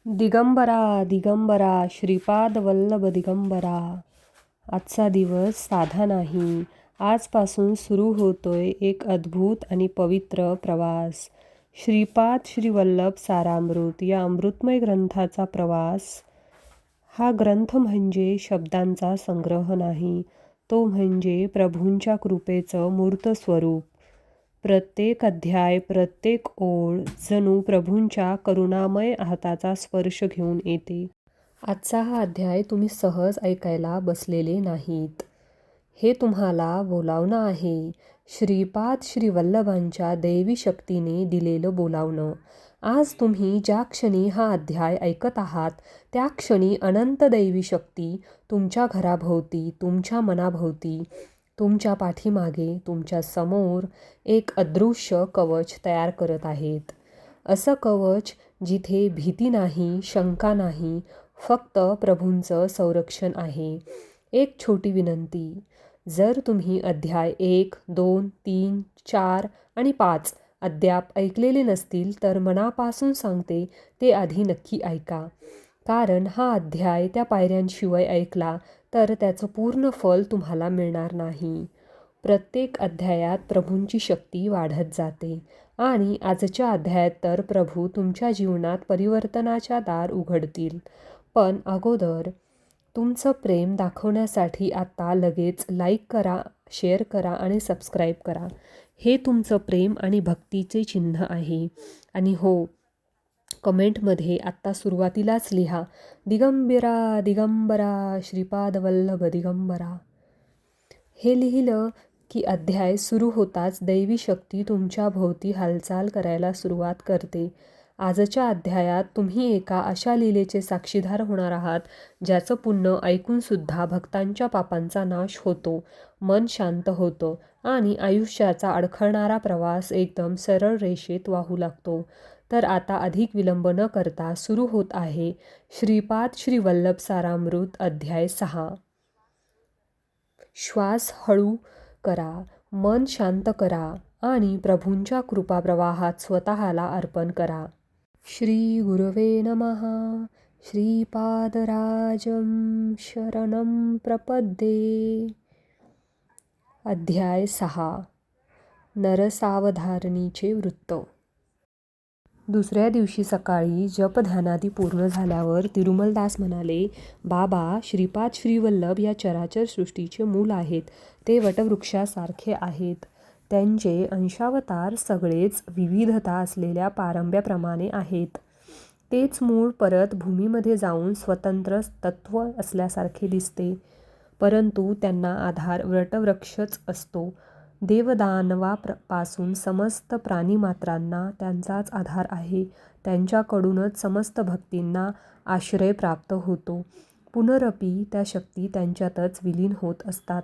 दिगंबरा दिगंबरा श्रीपाद वल्लभ दिगंबरा. आजचा दिवस साधा नाही. आजपासून सुरू होतोय एक अद्भुत आणि पवित्र प्रवास. श्रीपाद श्रीवल्लभ सारामृत या अमृतमय ग्रंथाचा प्रवास. हा ग्रंथ म्हणजे शब्दांचा संग्रह नाही, तो म्हणजे प्रभूंच्या कृपेचं मूर्त स्वरूप. प्रत्येक अध्याय, प्रत्येक ओळ जणू प्रभूंच्या करुणामय हाताचा स्पर्श घेऊन येते. आजचा हा अध्याय तुम्ही सहज ऐकायला बसलेले नाहीत. हे तुम्हाला बोलावणं आहे. श्रीपाद श्रीवल्लभांच्या दैवी शक्तीने दिलेलं बोलावणं. आज तुम्ही ज्या क्षणी हा अध्याय ऐकत आहात, त्या क्षणी अनंत दैवी शक्ती तुमच्या घराभोवती, तुमच्या मनाभोवती, तुमच्या पाठीमागे, तुमच्या समोर एक अदृश्य कवच तयार करत आहेत. असं कवच जिथे भीती नाही, शंका नाही, फक्त प्रभूंचं संरक्षण आहे. एक छोटी विनंती. जर तुम्ही अध्याय 1, 2, 3, 4 आणि 5 अद्याप ऐकलेले नसतील तर मनापासून सांगते ते आधी नक्की ऐका. कारण हा अध्याय त्या पायऱ्यांशिवाय ऐकला तर त्याचं पूर्ण फल तुम्हाला मिळणार नाही. प्रत्येक अध्यायात प्रभूंची शक्ती वाढत जाते आणि आजच्या अध्यायात तर प्रभू तुमच्या जीवनात परिवर्तनाच्या दार उघडतील. पण अगोदर तुमचं प्रेम दाखवण्यासाठी आता लगेच लाईक करा, शेअर करा आणि सबस्क्राईब करा. हे तुमचं प्रेम आणि भक्तीचे चिन्ह आहे. आणि हो, कमेंटमध्ये आत्ता सुरुवातीलाच लिहा, दिगंबरा दिगंबरा श्रीपाद वल्लभ दिगंबरा. हे लिहिलं की अध्याय सुरू होताच दैवी शक्ती तुमच्या भोवती हालचाल करायला सुरुवात करते. आजच्या अध्यायात तुम्ही एका अशा लीलेचे साक्षीदार होणार आहात, ज्याचं पुण्य ऐकूनसुद्धा भक्तांच्या पापांचा नाश होतो, मन शांत होतं आणि आयुष्याचा अडखळणारा प्रवास एकदम सरळ रेषेत वाहू लागतो. तर आता अधिक विलंब न करता सुरू होत आहे श्रीपाद श्रीवल्लभ सारामृत अध्याय 6. श्वास हळू करा, मन शांत करा आणि प्रभूंच्या कृपाप्रवाहात स्वतःला अर्पण करा. श्री गुरवे नमः. श्रीपादराजं शरणं प्रपद्ये. अध्याय 6. नरसावधारणीचे वृत्त. दुसऱ्या दिवशी सकाळी जपध्यानादी पूर्ण झाल्यावर तिरुमलदास म्हणाले, बाबा, श्रीपाद श्रीवल्लभ या चराचर सृष्टीचे मूल आहेत. ते वटवृक्षासारखे आहेत. त्यांचे अंशावतार सगळेच विविधता असलेल्या पारंब्याप्रमाणे आहेत. तेच मूळ परत भूमीमध्ये जाऊन स्वतंत्र तत्त्व असल्यासारखे दिसते. परंतु त्यांना आधार वटवृक्षच असतो. देवदानवापासून समस्त प्राणीमात्रांना त्यांचाच आधार आहे. त्यांच्याकडूनच समस्त भक्तींना आश्रय प्राप्त होतो. पुनरपी त्या शक्ती त्यांच्यातच विलीन होत असतात.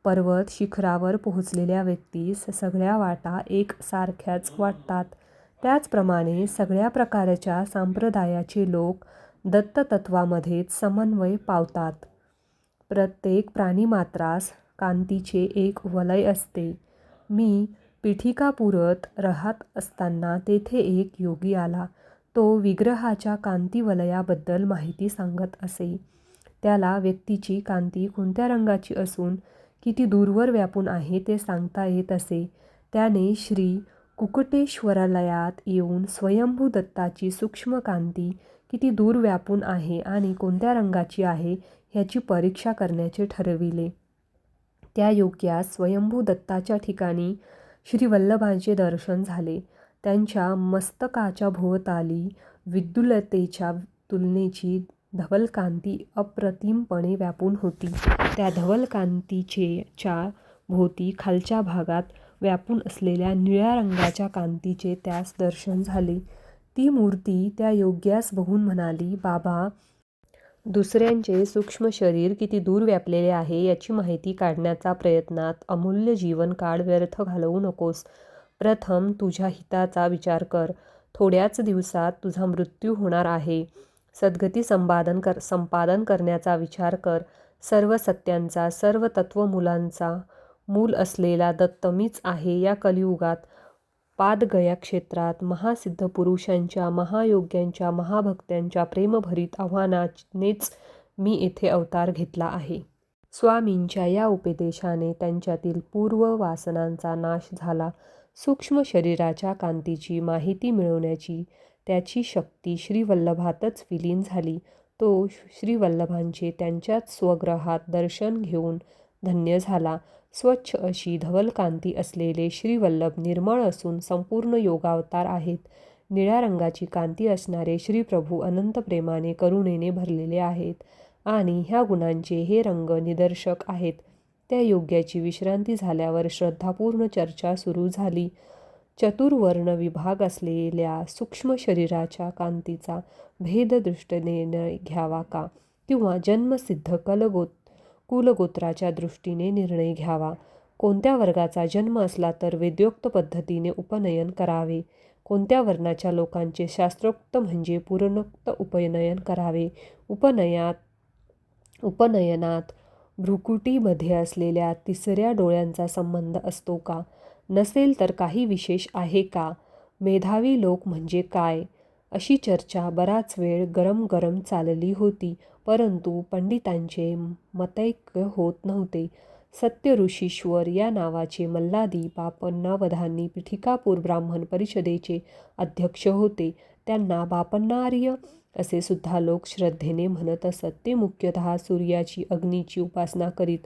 पर्वत शिखरावर पोहोचलेल्या व्यक्तीस सगळ्या वाटा एक सारख्याच वाटतात. त्याचप्रमाणे सगळ्या प्रकारच्या संप्रदायाचे लोक दत्ततत्वामध्येच समन्वय पावतात. प्रत्येक प्राणीमात्रास कांतीचे एक वलय असते. मी पीठिकापुरत राहत असताना तेथे एक योगी आला. तो विग्रहाच्या कांतिवलयाबद्दल माहिती सांगत असे. त्याला व्यक्तीची कांती कोणत्या रंगाची असून किती दूरवर व्यापून आहे ते सांगता येत असे. त्याने श्री कुकुटेश्वरालयात येऊन स्वयंभू दत्ताची सूक्ष्म कांती किती दूर व्यापून आहे आणि कोणत्या रंगाची आहे ह्याची परीक्षा करण्याचे ठरविले. त्या योग्यास स्वयंभू दत्ताच्या ठिकाणी श्रीवल्लभांचे दर्शन झाले. त्यांच्या मस्तकाच्या भोवताली विद्युल्लतेच्या तुलनेची धवलकांती अप्रतिमपणे व्यापून होती. त्या धवलकांतीच्या भोवती खालच्या भागात व्यापून असलेल्या निळ्या रंगाच्या कांतीचे त्यास दर्शन झाले. ती मूर्ती त्या योग्यास बघून म्हणाली, बाबा, दुसऱ्यांचे सूक्ष्म शरीर किती दूर व्यापलेले आहे याची माहिती काढण्याच्या प्रयत्नात अमूल्य जीवनकाळ व्यर्थ घालवू नकोस. प्रथम तुझ्या हिताचा विचार कर. थोड्याच दिवसात तुझा मृत्यू होणार आहे. सद्गती संपादन करण्याचा विचार कर. सर्व सत्यांचा, सर्व तत्वमूलांचा मूल असलेला दत्त मीच आहे. या कलियुगात पादगया क्षेत्रात महासिद्ध पुरुषांच्या, महायोग्यांच्या, महाभक्त्यांच्या प्रेमभरीत आव्हानानेच मी येथे अवतार घेतला आहे. स्वामींच्या या उपदेशाने त्यांच्यातील पूर्व वासनांचा नाश झाला. सूक्ष्म शरीराच्या कांतीची माहिती मिळवण्याची त्याची शक्ती श्रीवल्लभातच विलीन झाली. तो श्रीवल्लभांचे त्यांच्याच स्वगृहात दर्शन घेऊन धन्य झाला. स्वच्छ अशी धवलकांती असलेले श्रीवल्लभ निर्मळ असून संपूर्ण योगावतार आहेत. निळ्या रंगाची कांती असणारे श्रीप्रभू अनंत प्रेमाने करुणेने भरलेले आहेत आणि ह्या गुणांचे हे रंग निदर्शक आहेत. त्या योग्याची विश्रांती झाल्यावर श्रद्धापूर्ण चर्चा सुरू झाली. चतुर्वर्ण विभाग असलेल्या सूक्ष्म शरीराच्या कांतीचा भेद दृष्टीने घ्यावा का, किंवा जन्मसिद्ध कुलगोत्राच्या दृष्टीने निर्णय घ्यावा? कोणत्या वर्गाचा जन्म असला तर वेदोक्त पद्धतीने उपनयन करावे, कोणत्या वर्णाच्या लोकांचे शास्त्रोक्त म्हणजे पुराणोक्त उपनयन करावे? उपनयनात भ्रुकुटीमध्ये असलेल्या तिसऱ्या डोळ्यांचा संबंध असतो का? नसेल तर काही विशेष आहे का? मेधावी लोक म्हणजे काय? अशी चर्चा बराच वेळ गरम चालली होती, परंतु पंडितांचे मतैक्य होत नव्हते. सत्य ऋषीश्वर या नावाचे मल्लादी बापन्नावधानी पीठिकापूर ब्राह्मण परिषदेचे अध्यक्ष होते. त्यांना बापन्नार्य असे सुद्धा लोक श्रद्धेने म्हणत असत. ते मुख्यतः सूर्याची अग्नीची उपासना करीत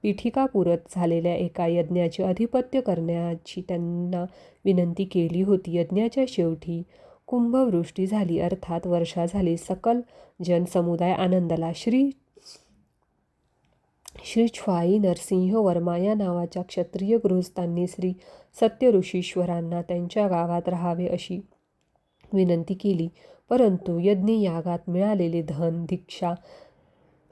पीठिकापुरात झालेल्या एका यज्ञाचे अधिपत्य करण्याची त्यांना विनंती केली होती. यज्ञाच्या शेवटी कुंभवृष्टी झाली, अर्थात वर्षा झाली. सकल जनसमुदाय आनंदला. श्री छ्वाई नरसिंह वर्मा या नावाच्या क्षत्रिय गृहस्थांनी श्री सत्य ऋषीश्वरांना त्यांच्या गावात राहावे अशी विनंती केली, परंतु यज्ञयागात मिळालेले धन, दीक्षा,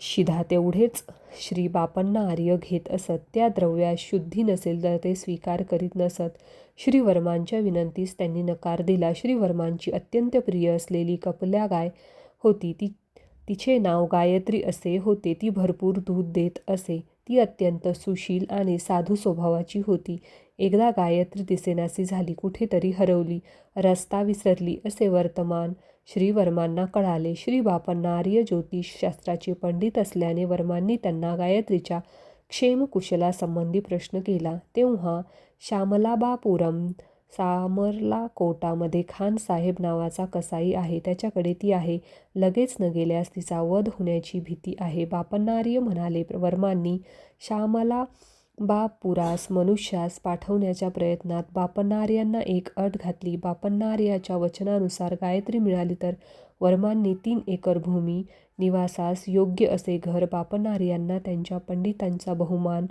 शिधा तेवढेच श्री बापन्ना आर्य घेत असत. त्या द्रव्यास शुद्धी नसेल तर ते स्वीकार करीत नसत. श्री वर्मांच्या विनंतीस त्यांनी नकार दिला. श्री वर्मांची अत्यंत प्रिय असलेली कपल्या गाय होती. तिचे नाव गायत्री असे होते. ती भरपूर दूध देत असे. ती अत्यंत सुशील आणि साधू स्वभावाची होती. एकदा गायत्री दिसेनासी झाली, कुठेतरी हरवली, रस्ता विसरली असे वर्तमान श्री वर्मांना कळाले. श्री बापन्ना आर्य ज्योतिष शास्त्राचे पंडित असल्याने वर्मांनी त्यांना गायत्रीच्या क्षेमकुशलासंबंधी प्रश्न केला. तेव्हा श्यामलाबापुरम सामर्लाकोटामध्ये खान साहेब नावाचा कसाई आहे, त्याच्याकडे ती आहे. लगेच न गेल्यास तिचा वध होण्याची भीती आहे. बापन्ना आर्य म्हणाले. वर्मांनी श्यामलाबापुरास मनुष्यास पाठवण्याच्या प्रयत्नात बापन्ना आर्यांना एक अट घातली. बापन्ना आर्याच्या वचनानुसार गायत्री मिळाली तर वर्मांनी 3 एकर भूमी, निवासास योग्य असे घर बापन्ना आर्यांना त्यांच्या पंडितांचा बहुमान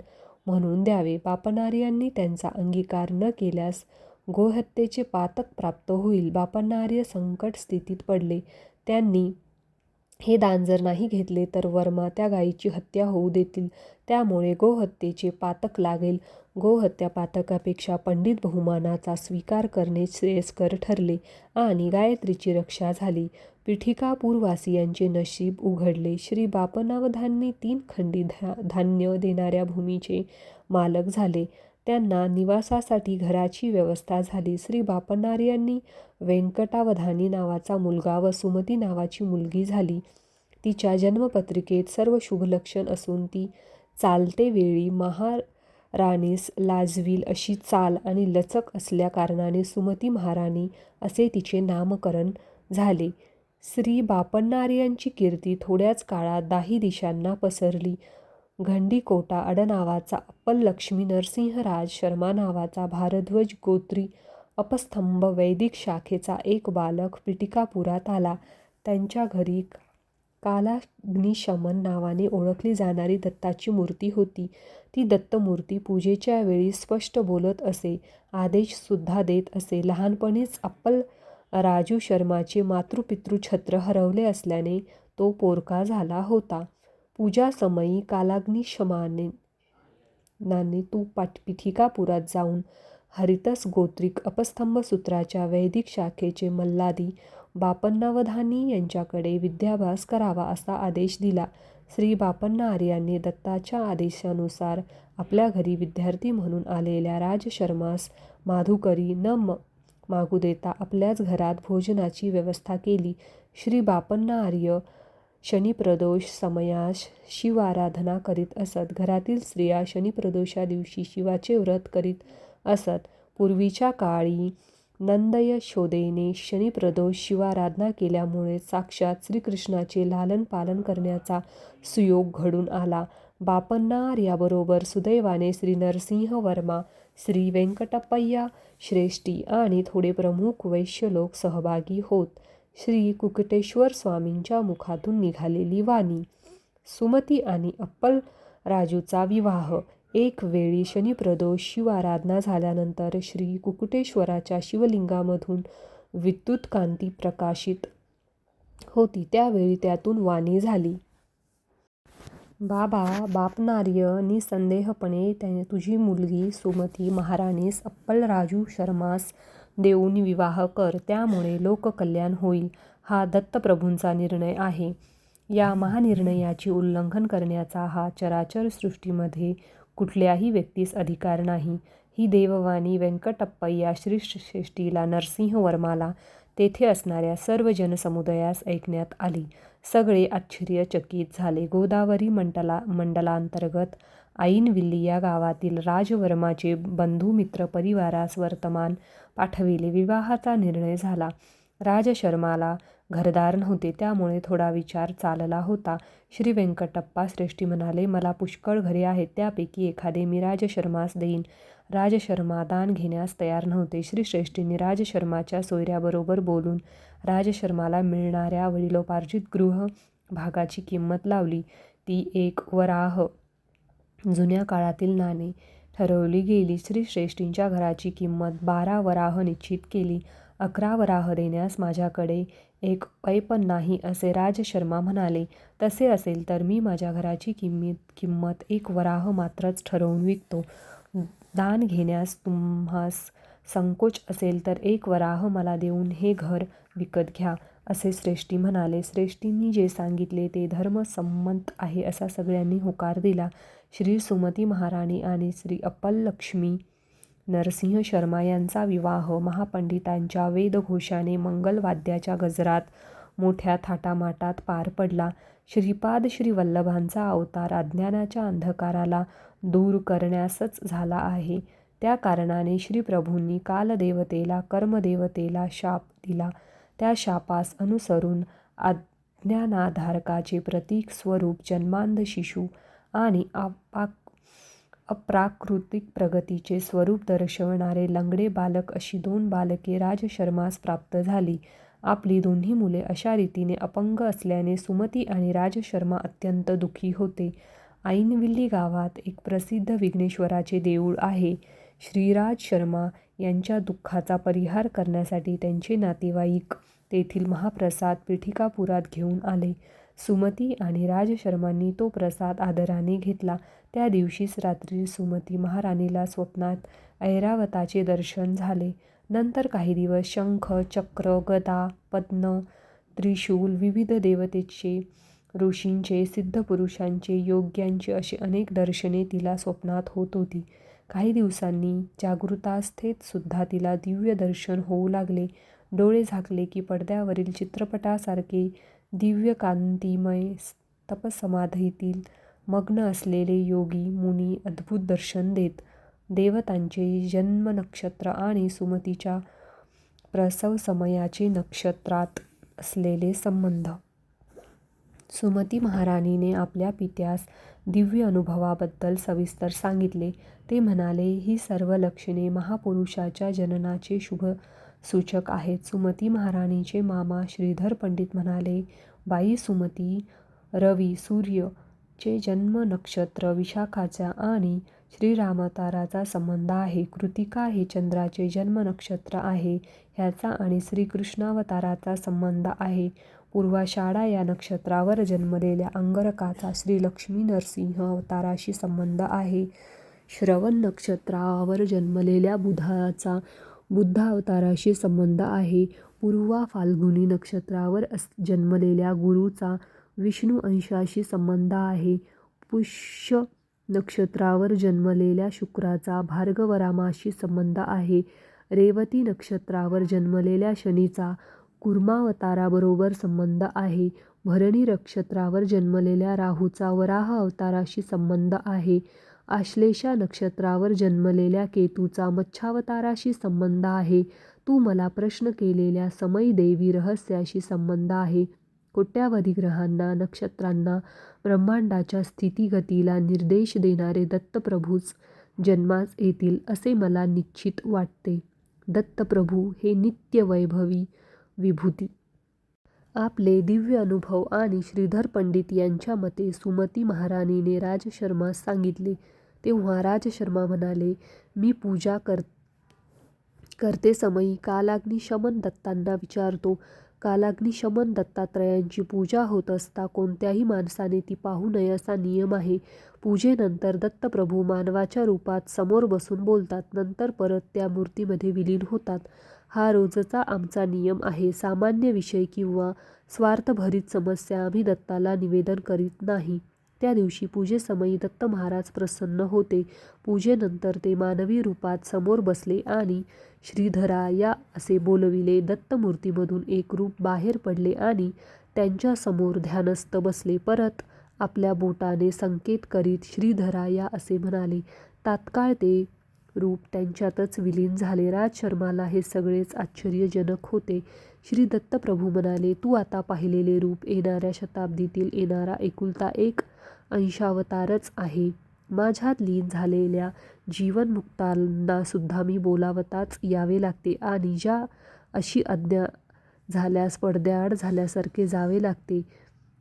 म्हणून द्यावे. बापन्ना आर्यांनी त्यांचा अंगीकार न केल्यास गोहत्येचे पातक प्राप्त होईल. बापन्ना आर्य संकट स्थितीत पडले. त्यांनी हे दान जर नाही घेतले तर वर्मा त्या गायीची हत्या होऊ देतील, त्यामुळे गोहत्येचे पातक लागेल. गोहत्या पातकापेक्षा पंडित बहुमानाचा स्वीकार करणे श्रेयस्कर ठरले आणि गायत्रीची रक्षा झाली. पीठिकापूरवासियांचे नशीब उघडले. श्री बापन्नावधांनी 3 खंडी धान्य देणाऱ्या भूमीचे मालक झाले. त्यांना निवासासाठी घराची व्यवस्था झाली. श्री बापन्ना आर्यांनी व्यंकटावधानी नावाचा मुलगा व सुमती नावाची मुलगी झाली. तिच्या जन्मपत्रिकेत सर्व शुभलक्षण असून ती चालते वेळी महाराणीस लाजवील अशी चाल आणि लचक असल्या कारणाने सुमती महाराणी असे तिचे नामकरण झाले. श्री बापन्ना आर्यांची कीर्ती थोड्याच काळात 10 दिशांना पसरली. गंडीकोटा आडनावाचा अप्पल लक्ष्मी नरसिंहराज शर्मा नावाचा भारद्वाज गोत्री अपस्तंभ वैदिक शाखेचा एक बालक पीठिकापुरात आला. त्यांच्या घरी कालाग्निशमन नावाने ओळखली जाणारी दत्ताची मूर्ती होती. ती दत्तमूर्ती पूजेच्या वेळी स्पष्ट बोलत असे, आदेशसुद्धा देत असे. लहानपणीच अप्पल राजू शर्माचे मातृपितृ छत्र हरवले असल्याने तो पोरका झाला होता. पूजासमयी कालाग्निशमनाने तो पीठिकापुरात जाऊन हरितस गोत्रिक अपस्तंभ सूत्राच्या वैदिक शाखेचे मल्लादी बापन्नावधानी यांच्याकडे विद्याभ्यास करावा असा आदेश दिला. श्री बापन्ना आर्यांनी दत्ताच्या आदेशानुसार आपल्या घरी विद्यार्थी म्हणून आलेल्या राजशर्मास माधुकरी न मागू देता आपल्याच घरात भोजनाची व्यवस्था केली. श्री बापण्णा आर्य शनिप्रदोष समयास शिवाराधना करीत असत. घरातील स्त्रिया शनिप्रदोषा दिवशी शिवाचे व्रत करीत असत. पूर्वीच्या काळी नंदयशोदेने शनिप्रदोष शिवाराधना केल्यामुळे साक्षात श्रीकृष्णाचे लालन पालन करण्याचा सुयोग घडून आला. बापण्णा आर्याबरोबर सुदैवाने श्री नरसिंह वर्मा, श्री व्यंकटप्पय्या श्रेष्ठी आणि थोडे प्रमुख वैश्य लोक सहभागी होत. श्री कुकुटेश्वर स्वामींच्या मुखातून निघालेली वाणी. सुमती आणि अप्पलराजूचा विवाह. एक वेळी शनिप्रदोष शिवाराधना झाल्यानंतर श्री कुकुटेश्वराच्या शिवलिंगामधून विद्युत कांती प्रकाशित होती. त्यावेळी त्यातून वाणी झाली. बाबा बापनार्य, निसंदेहपणे तुझी मुलगी सुमती महाराणीस अप्पलराजू शर्मास देऊन विवाह कर. त्यामुळे लोककल्याण होईल. हा दत्तप्रभूंचा निर्णय आहे. या महानिर्णयाचे उल्लंघन करण्याचा हा चराचर सृष्टीमध्ये कुठल्याही व्यक्तीस अधिकार नाही. ही देववाणी व्यंकटप्पय्या श्रीश्रेष्ठीला, नरसिंह वर्माला, तेथे असणाऱ्या सर्व जनसमुदायास ऐकण्यात आली. सगळे आश्चर्यचकित झाले. गोदावरी मंडलांतर्गत ऐनविल्ली या गावातील राजवर्माचे बंधू मित्र परिवारास वर्तमान पाठविले. विवाहाचा निर्णय झाला. राजशर्माला घरदार नव्हते, त्यामुळे थोडा विचार चालला होता. श्री व्यंकटप्पा श्रेष्ठी म्हणाले, मला पुष्कळ घरे आहेत, त्यापैकी एखादे मी राजशर्मास देईन. राजशर्मा दान घेण्यास तयार नव्हते. श्रीश्रेष्ठींनी राजशर्माच्या सोयऱ्याबरोबर बोलून राजशर्माला मिळणाऱ्या वडिलोपार्जित गृह भागाची किंमत लावली. ती 1 वराह, जुन्या काळातील नाणे, ठरवली गेली. श्रीश्रेष्ठींच्या घराची किंमत 12 वराह निश्चित केली. 11 वराह देण्यास माझ्याकडे एक पैपण नाही, असे राजशर्मा म्हणाले. तसे असेल तर मी माझ्या घराची किंमत 1 वराह मात्रच ठरवून विकतो. दान घेण्यास तुम्हास संकोच असेल तर 1 वराह मला देऊन हे घर विकत घ्या, असे श्रेष्ठी म्हणाले. श्रेष्ठींनी जे सांगितले ते धर्मसंमत आहे, असा सगळ्यांनी होकार दिला. श्री सुमती महाराणी आणि श्री अप्पलक्ष्मी नरसिंह शर्मा यांचा विवाह महापंडितांच्या वेदघोषाने, मंगलवाद्याच्या गजरात, मोठ्या थाटामाटात पार पडला. श्रीपाद श्रीवल्लभांचा अवतार अज्ञानाच्या अंधकाराला दूर करण्यासच झाला आहे. त्या कारणाने श्रीप्रभूंनी कालदेवतेला, कर्मदेवतेला शाप दिला. त्या शापास अनुसरून अज्ञानाधारकाचे प्रतीक स्वरूप जन्मांध शिशु आणि अप्राकृतिक प्रगतीचे स्वरूप दर्शवणारे लंगडे बालक अशी 2 बालके राजशर्मास प्राप्त झाली. आपली दोन्ही मुले अशा रीतीने अपंग असल्याने सुमती आणि राजशर्मा अत्यंत दुःखी होते. ऐनविल्ली गावात एक प्रसिद्ध विघ्नेश्वराचे देऊळ आहे. श्रीराज शर्मा यांच्या दुःखाचा परिहार करण्यासाठी त्यांचे नातेवाईक तेथील महाप्रसाद पीठिकापुरात घेऊन आले. सुमती आणि राजशर्मांनी तो प्रसाद आदराने घेतला. त्या दिवशीच रात्री सुमती महाराणीला स्वप्नात ऐरावताचे दर्शन झाले. नंतर काही दिवस शंख, चक्र, गदा, पद्म, त्रिशूल, विविध देवतेचे, ऋषींचे, सिद्धपुरुषांचे, योग्यांचे अशी अनेक दर्शने तिला स्वप्नात होत होती. काही दिवसांनी जागृतावस्थेत सुद्धा तिला दिव्य दर्शन होऊ लागले. डोळे झाकले की पडद्यावरील चित्रपटासारखे दिव्य कांतिमय तपसमाधीतील मग्न असलेले योगी मुनी अद्भुत दर्शन देत. देवतांचे जन्मनक्षत्र आणि सुमतीच्या प्रसव समयाचे नक्षत्रात असलेले संबंध. सुमती महाराणीने आपल्या पित्यास दिव्य अनुभवाबद्दल सविस्तर सांगितले. ते म्हणाले, ही सर्व लक्षणे महापुरुषाच्या जननाचे शुभ सूचक आहेत. सुमती महाराणीचे मामा श्रीधर पंडित म्हणाले, बाई सुमती, रवी सूर्य चे जन्म नक्षत्र विशाखाचा आणि श्रीरामावताराचा संबंध आहे. कृतिका हे चंद्राचे जन्म नक्षत्र आहे, ह्याचा आणि श्रीकृष्णावताराचा संबंध आहे. पूर्वाषाढा या नक्षत्रावर जन्मलेल्या अंगारकाचा श्री लक्ष्मी नरसिंह अवताराशी संबंध आहे. श्रवण नक्षत्रावर जन्मलेल्या बुधाचा बुद्ध अवताराशी संबंध आहे. पूर्वा फाल्गुनी नक्षत्रावर जन्मलेल्या गुरूचा विष्णू अंशाशी संबंध आहे. पुष्य नक्षत्रावर जन्मलेल्या शुक्राचा भार्गवरामाशी संबंध आहे. रेवती नक्षत्रावर जन्मलेल्या शनीचा कुर्मावताराबरोबर संबंध आहे. भरणी नक्षत्रावर जन्मलेल्या राहूचा वराह अवताराशी संबंध आहे. आश्लेषा नक्षत्रावर जन्मलेल्या केतूचा मत्स्यावताराशी संबंध आहे. तू मला प्रश्न केलेल्या समयी देवी रहस्याशी संबंध आहे. कोट्यावधी ग्रहांना, नक्षत्रांना, ब्रह्मांडाच्या स्थितीगतीला निर्देश देणारे दत्तप्रभूच जन्मास येतील असे मला निश्चित वाटते. दत्तप्रभू हे नित्यवैभवी विभूती. आपले दिव्य अनुभव आणि श्रीधर पंडित यांच्या मते सुमती महाराणीने राजशर्मास सांगितले. तेव्हा राजशर्मा म्हणाले, मी पूजा करते समयी कालाग्नी शमन दत्तांना विचारतो. कालाग्नी शमन दत्तात्रयांची पूजा होत असता कोणत्याही माणसाने ती पाहू नये असा नियम आहे. पूजेनंतर दत्तप्रभू मानवाच्या रूपात समोर बसून बोलतात, नंतर परत त्या मूर्तीमध्ये विलीन होतात. हा रोजचा आमचा नियम आहे. सामान्य विषय किंवा स्वार्थभरित समस्या आम्ही दत्ताला निवेदन करीत नाही. त्या दिवशी पूजेसमयी दत्त महाराज प्रसन्न होते. पूजेनंतर ते मानवी रूपात समोर बसले आणि श्रीधरा या असे बोलविले. दत्तमूर्तीमधून एक रूप बाहेर पडले आणि त्यांच्यासमोर ध्यानस्थ बसले. परत आपल्या बोटाने संकेत करीत श्रीधरा या असे म्हणाले. तात्काळ ते रूप त्यांच्यातच विलीन झाले. राजशर्माला हे सगळेच आश्चर्यजनक होते. श्री दत्तप्रभू म्हणाले, तू आता पाहिलेले रूप येणाऱ्या शताब्दीतील येणारा एकुलता एक अंशावतारच आहे. माझ्यात लीन झालेल्या जीवनमुक्तांना सुद्धा मी बोलावताच यावे लागते आणि ज्या अशी आज्ञा झाल्यास पडद्याआड झाल्यासारखे जावे लागते.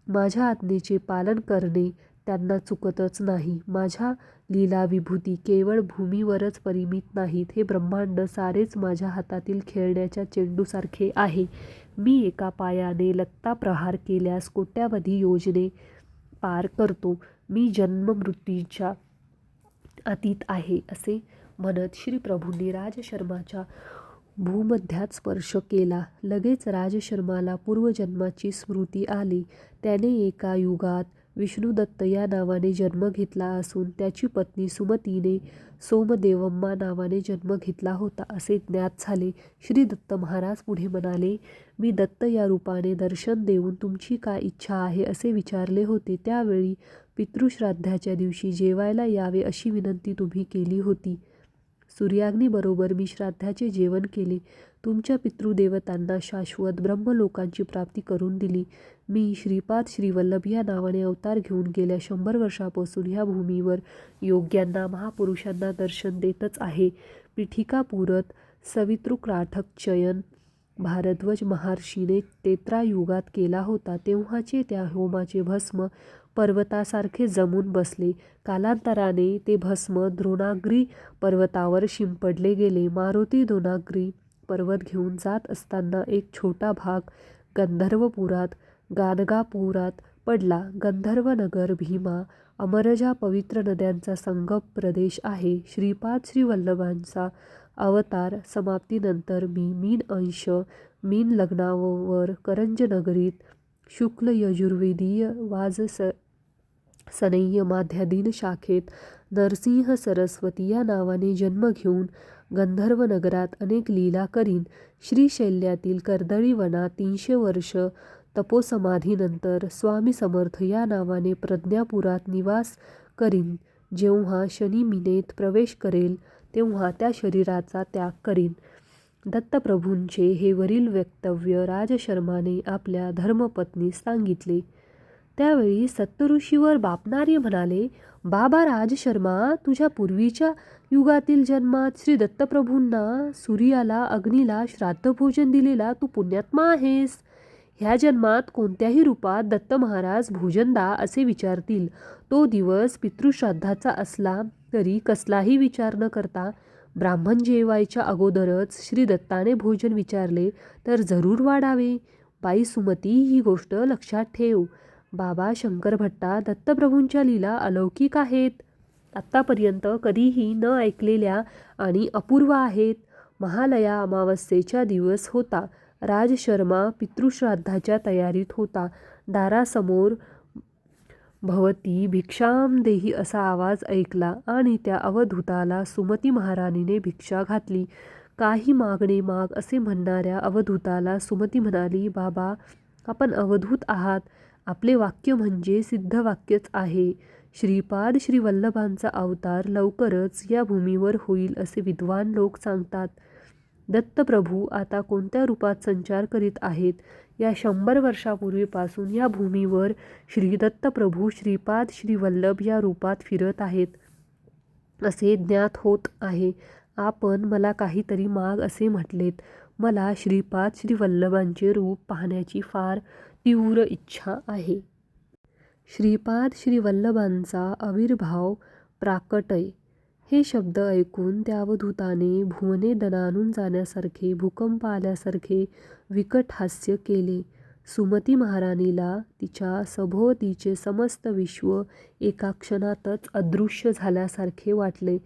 माझ्या आज्ञेचे पालन करणे त्यांना चुकतच नाही. माझ्या लीला विभूती केवळ भूमीवरच परिमित नाहीत. हे ब्रह्मांड सारेच माझ्या हातातील खेळण्याच्या चेंडूसारखे आहे. मी एका पायाने लत्ता प्रहार केल्यास कोट्यावधी योजने पार करतो. मी जन्ममृत्यूच्या अतीत आहे असे म्हणत श्रीप्रभूंनी राजशर्माच्या भूमध्यात स्पर्श केला. लगेच राजशर्माला पूर्वजन्माची स्मृती आली. त्याने एका युगात विष्णुदत्त या नावाने जन्म घेतला असून त्याची पत्नी सुमतीने सोमदेवम्मा नावाने जन्म घेतला होता असे ज्ञात झाले. श्री दत्त महाराज पुढे म्हणाले, मी दत्त या रूपाने दर्शन देऊन तुमची काय इच्छा आहे असे विचारले होते. त्यावेळी पितृश्राद्धाच्या दिवशी जेवायला यावे अशी विनंती तुम्ही केली होती. सूर्याग्नीबरोबर मी श्राद्धाचे जेवण केले. तुमच्या पितृदेवतांना शाश्वत ब्रह्मलोकांची प्राप्ती करून दिली. मी श्रीपाद श्रीवल्लभ या नावाने अवतार घेऊन गेल्या 100 वर्षापासून ह्या भूमीवर योग्यांना, महापुरुषांना दर्शन देतच आहे. पीठिकापुरत सवितृक्राठक चयन भारद्वाज महर्षीने त्रेतायुगात केला होता. तेव्हाचे त्या होमाचे भस्म पर्वतासारखे जमून बसले. कालांतराने ते भस्म द्रोणाग्री पर्वतावर शिंपडले गेले. मारुती द्रोणाग्री पर्वत घेऊन जात असताना एक छोटा भाग गंधर्वपुरात, गाणगापुरात पडला. गंधर्वनगर, भीमा, अमरजा पवित्र नद्यांचा संगम प्रदेश आहे. श्रीपाद श्रीवल्लभांचा अवतार समाप्तीनंतर मी मीन अंश, मीन लग्नावर करंजनगरीत शुक्ल यजुर्वेदीय वाजसनेय माध्यादीन शाखेत नरसिंह सरस्वती या नावाने जन्म घेऊन गंधर्वनगरात अनेक लीला करीन. श्रीशैल्यातील कर्दळी वनात 300 वर्ष तपोसमाधीनंतर स्वामी समर्थ या नावाने प्रज्ञापुरात निवास करीन. जेव्हा शनी मीनेत प्रवेश करेल तेव्हा त्या शरीराचा त्याग करीन. दत्तप्रभूंचे हे वरील वक्तव्य राजशर्माने आपल्या धर्मपत्नीस सांगितले. त्यावेळी सत्तऋषीवर बापणार्य म्हणाले, बाबा राजशर्मा, तुझ्या पूर्वीच्या युगातील जन्मात श्री दत्तप्रभूंना, सूर्याला, अग्नीला श्राद्धभोजन दिलेला तू पुण्यात्मा आहेस. ह्या जन्मात कोणत्याही रूपात दत्त महाराज भोजनदा असे विचारतील. तो दिवस पितृश्राद्धाचा असला तरी कसलाही विचार न करता ब्राह्मण जेवायच्या अगोदरच श्री दत्ताने भोजन विचारले तर जरूर वाढावे. बाई सुमती, ही गोष्ट लक्षात ठेव. बाबा शंकरभट्टा, दत्तप्रभूंच्या लीला अलौकिक आहेत. आत्तापर्यंत कधीही न ऐकलेल्या आणि अपूर्व आहेत. महालया अमावस्येचा दिवस होता. राजशर्मा पितृश्राद्धाच्या तयारीत होता. दारासमोर भवती भिक्षाम देही असा आवाज ऐकला आणि त्या अवधूताला सुमती महाराणीने भिक्षा घातली. काही मागणे माग असे म्हणणाऱ्या अवधूताला सुमती म्हणाली, बाबा आपण अवधूत आहात. आपले वाक्य म्हणजे सिद्ध वाक्यच आहे. श्रीपाद श्री वल्लभांचा अवतार लवकरच या भूमीवर होईल असे विद्वान लोक सांगतात. दत्तप्रभू आता कोणत्या रूपात संचार करीत आहेत? या 100 वर्षापूर्वीपासून या भूमीवर श्री दत्तप्रभू श्रीपाद श्री वल्लभ या रूपात फिरत आहेत असे ज्ञात होत आहे. आपण मला काहीतरी माग असे म्हटलेत. मला श्रीपाद श्री वल्लभांचे रूप पाहण्याची फार तीव्र इच्छा आहे. श्रीपाद श्री वल्लभांचा आविर्भाव प्राकटय. हे शब्द ऐकून त्या अवधूताने भुवने दणाणून जाण्यासारखे, भूकंप आल्यासारखे विकट हास्य केले. सुमती महाराणीला तिच्या सभोवतीचे समस्त विश्व एका क्षणातच अदृश्य झाल्यासारखे वाटले.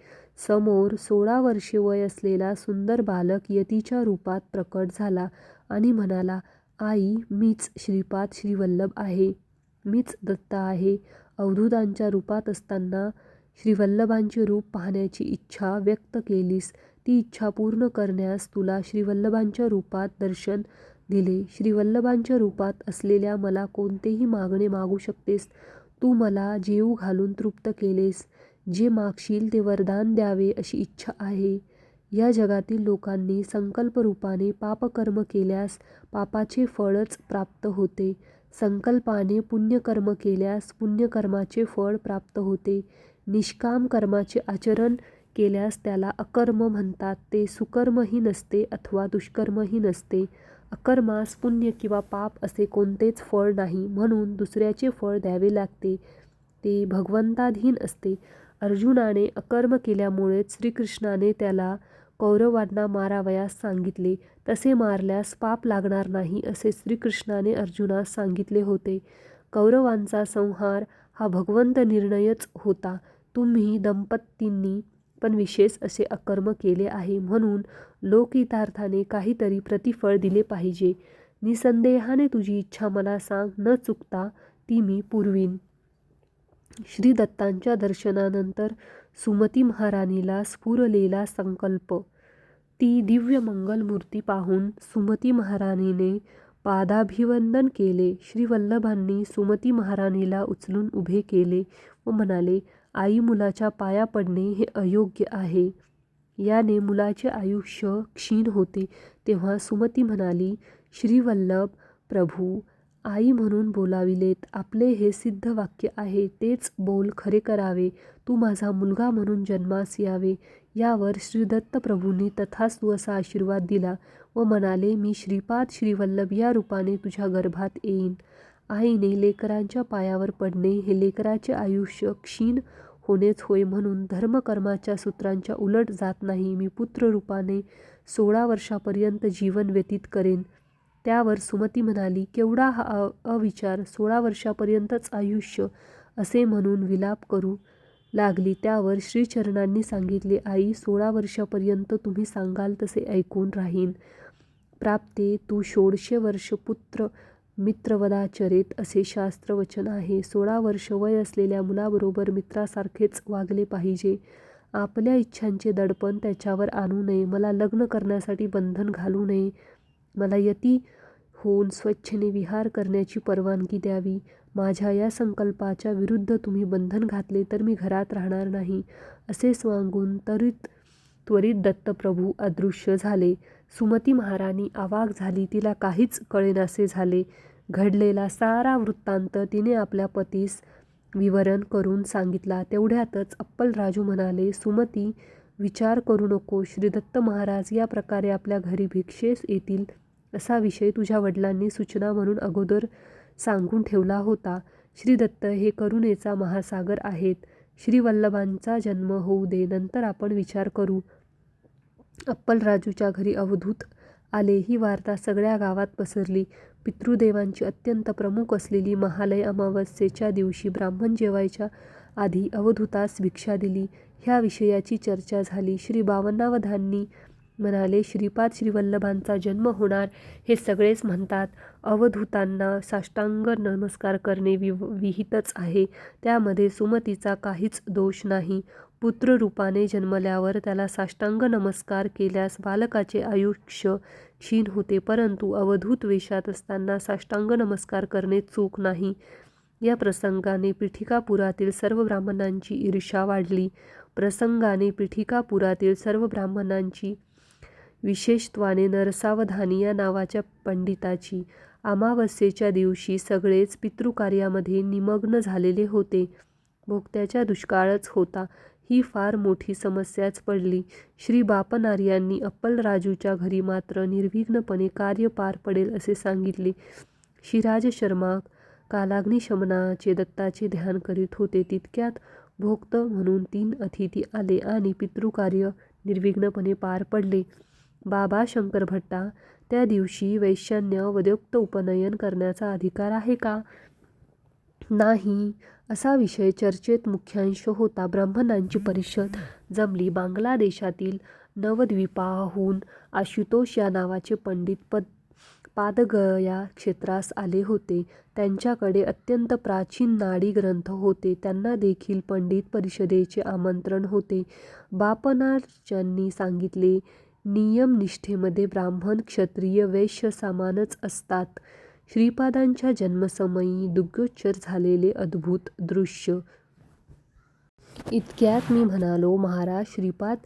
समोर 16 वर्षे वय असलेला सुंदर बालक यतीच्या रूपात प्रकट झाला आणि म्हणाला, आई, मीच श्रीपाद श्री वल्लभ आहे. मीच दत्त आहे. अवधूतांच्या रूपात असताना श्रीवल्लभांचे रूप पाहण्याची इच्छा व्यक्त केलीस. ती इच्छा पूर्ण करण्यास तुला श्रीवल्लभांच्या रूपात दर्शन दिले. श्रीवल्लभांच्या रूपात असलेल्या मला कोणतेही मागणे मागू शकतेस. तू मला जेवू घालून तृप्त केलेस. जे मागशील ते वरदान द्यावे अशी इच्छा आहे. या जगातील लोकांनी संकल्परूपाने पापकर्म केल्यास पापाचे फळच प्राप्त होते. संकल्पाने पुण्यकर्म केल्यास पुण्यकर्माचे फळ प्राप्त होते. निष्काम कर्माचे आचरण केल्यास त्याला अकर्म म्हणतात. ते सुकर्मही नसते अथवा दुष्कर्मही नसते. अकर्मास पुण्य किंवा पाप असे कोणतेच फळ नाही, म्हणून दुसऱ्याचे फळ द्यावे लागते. ते भगवंताधीन असते. अर्जुनाने अकर्म केल्यामुळेच श्रीकृष्णाने त्याला कौरवांना मारावयास सांगितले. तसे मारल्यास पाप लागणार नाही असे श्रीकृष्णाने अर्जुनास सांगितले होते. कौरवांचा संहार हा भगवंत निर्णयच होता. तुम्ही दंपतींनी पण विशेष असे अकर्म केले आहे, म्हणून लोकहितार्थाने काहीतरी प्रतिफळ दिले पाहिजे. निसंदेहाने तुझी इच्छा मला सांग, न चुकता ती मी पुरवीन. श्री दत्तांच्या दर्शनानंतर सुमती महाराणीला स्फुरलेला संकल्प. ती दिव्य मंगलमूर्ती पाहून सुमती महाराणीने पादाभिवंदन केले. श्री वल्लभांनी सुमती महाराणीला उचलून उभे केले व म्हणाले, आई, मुलाच्या पाया पडणे हे अयोग्य आहे. याने मुलाचे आयुष्य क्षीण होते. तेव्हा सुमती म्हणाली, श्री वल्लभ प्रभू आई म्हणून बोलाविलेत. आपले हे सिद्ध वाक्य आहे, तेच बोल खरे करावे. तू माझा मुलगा म्हणून जन्मास यावे. यावर श्री दत्तप्रभूंनी तथास्तु असा आशीर्वाद दिला व म्हणाले, मी श्रीपाद श्रीवल्लभ या रूपाने तुझ्या गर्भात येईन. आईने लेकरांच्या पायावर पडणे हे लेकराचे आयुष्य क्षीण होणेच होय, म्हणून धर्मकर्माच्या सूत्रांच्या उलट जात नाही. मी पुत्ररूपाने 16 वर्षापर्यंत जीवन व्यतीत करेन. त्यावर सुमती म्हणाली, केवढा हा अविचार! 16 वर्षापर्यंतच आयुष्य असे म्हणून विलाप करू लागली. त्यावर श्रीचरणांनी सांगितले, आई, 16 वर्षापर्यंत तुम्ही सांगाल तसे ऐकून राहीन. प्राप्ते तू 16 वर्ष पुत्र मित्रवदाचरेत असे शास्त्रवचन आहे. 16 वर्ष वय असलेल्या मुलाबरोबर मित्रासारखेच वागले पाहिजे. आपल्या इच्छांचे दडपण त्याच्यावर आणू नये. मला लग्न करण्यासाठी बंधन घालू नये. मला यती होऊन स्वच्छेने विहार करण्याची परवानगी द्यावी. माझ्या या संकल्पाच्या विरुद्ध तुम्ही बंधन घातले तर मी घरात राहणार नाही. असे सांगून त्वरित दत्तप्रभू अदृश्य झाले. सुमती महाराणी अवाक झाली. तिला काहीच कळेनासे झाले. घडलेला सारा वृत्तांत तिने आपल्या पतीस विवरण करून सांगितला. तेवढ्यातच अप्पलराजू म्हणाले, सुमती, विचार करू नको. श्री दत्त महाराज या प्रकारे आपल्या घरी भिक्षेस येतील असा विषय तुझ्या वडिलांनी सूचना म्हणून अगोदर सांगून ठेवला होता. श्री दत्त हे करुणेचा महासागर आहेत. श्री वल्लभांचा जन्म होऊ दे, नंतर आपण विचार करू. अप्पलराजूच्या घरी अवधूत आले. ही वार्ता सगळ्या गावात पसरली. पितृदेवांची अत्यंत प्रमुख असलेली महालय अमावस्येच्या दिवशी ब्राह्मण जेवायच्या आधी अवधूतास भिक्षा दिली. ह्या विषयाची चर्चा झाली. श्री बावन्नावधांनी म्हणाले, श्रीपाद श्रीवल्लभांचा जन्म होणार हे सगळेच म्हणतात. अवधूतांना साष्टांग नमस्कार करणे विहितच आहे. त्यामध्ये सुमतीचा काहीच दोष नाही. पुत्ररूपाने जन्मल्यावर त्याला साष्टांग नमस्कार केल्यास बालकाचे आयुष्य क्षीण होते, परंतु अवधूत वेशात असताना साष्टांग नमस्कार करणे चूक नाही. या प्रसंगाने पीठिकापुरातील सर्व ब्राह्मणांची ईर्ष्या वाढली. सर्व ब्राह्मणांची, विशेषत्वाने नरसावधानी या नावाच्या पंडिताची, अमावस्येच्या दिवशी सगळेच पितृकार्यामध्ये निमग्न झालेले होते. भोक्त्याच्या दुष्काळच होता. ही फार मोठी समस्याच पडली. श्री बापनार्यांनी अप्पलराजूच्या घरी मात्र निर्विघ्नपणे कार्य पार पडेल असे सांगितले. शिराज शर्मा कालाग्निशमनाचे दत्ताचे ध्यान करीत होते. तितक्यात भोक्त म्हणून 3 अतिथी आले आणि पितृकार्य निर्विघ्नपणे पार पडले. बाबा शंकर भट्टा, त्या दिवशी वैश्यान्य वद्योक्त उपनयन करण्याचा अधिकार आहे का? नाही, असा विषय चर्चेत मुख्यांश होता. ब्राह्मणांची परिषद जमली. बांगलादेशातील नवद्वीपाहून आशुतोष या नावाचे पंडित पादगया क्षेत्रास आले होते. त्यांच्याकडे अत्यंत प्राचीन नाडी ग्रंथ होते. त्यांना देखील पंडित परिषदेचे आमंत्रण होते. बापनार्यांनी सांगितले, नियमनिष्ठेमध्ये ब्राह्मण, क्षत्रिय, वैश्य समानच असतात. श्रीपादांच्या जन्मसमयी दुग्गोचर झालेले अद्भुत दृश्य. इतक्यात मी म्हणालो, महाराज, श्रीपाद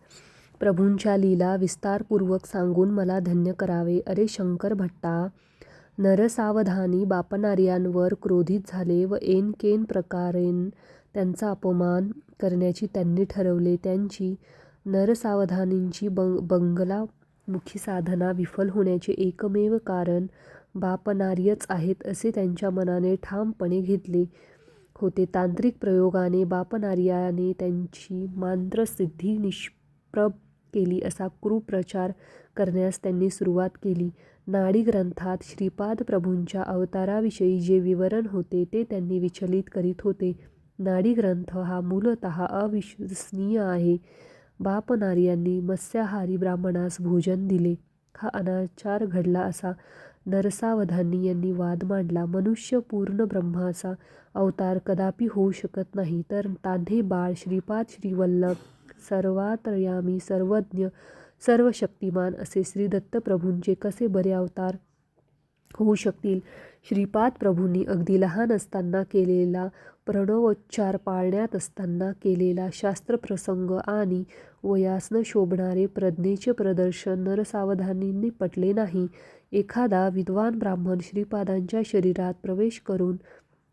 प्रभूंच्या लीला विस्तारपूर्वक सांगून मला धन्य करावे. अरे शंकर भट्टा, नरसावधानी बापनार्यांवर क्रोधित झाले व ऐन प्रकारेन त्यांचा अपमान करण्याची त्यांनी ठरवले. त्यांची नरसावधानींची बंगलामुखी साधना विफल होण्याचे एकमेव कारण बापनार्यच आहेत असे त्यांच्या मनाने ठामपणे घेतले होते. तांत्रिक प्रयोगाने बापनार्याने त्यांची मंत्रसिद्धी निष्प्रभ केली असा कुप्रचार करण्यास त्यांनी सुरुवात केली. नाडी ग्रंथात श्रीपाद प्रभूंच्या अवताराविषयी जे विवरण होते ते त्यांनी विचलित करीत होते. नाडी ग्रंथ हा मूलतः अविश्वसनीय आहे. बापनार्यांनी मत्स्याहारी ब्राह्मणास भोजन दिले, हा अनाचार घडला असा नरसावधानी यांनी वाद मांडला. मनुष्य पूर्ण ब्रह्माचा अवतार कदापि होऊ शकत नाही, तर तान्हे बाळ श्रीपाद श्रीवल्लभ सर्वांतर्यामी, सर्वज्ञ, सर्वशक्तिमान असे श्री दत्तप्रभूंचे कसे बरे अवतार होऊ शकतील? श्रीपाद प्रभूंनी अगदी लहान असताना केलेला प्रणवोच्चार, पाळण्यात असताना केलेला शास्त्रप्रसंग आणि वयास न शोभणारे प्रज्ञेचे प्रदर्शन नरसावधानींनी पटले नाही. एखादा विद्वान ब्राह्मण श्रीपादांच्या शरीरात प्रवेश करून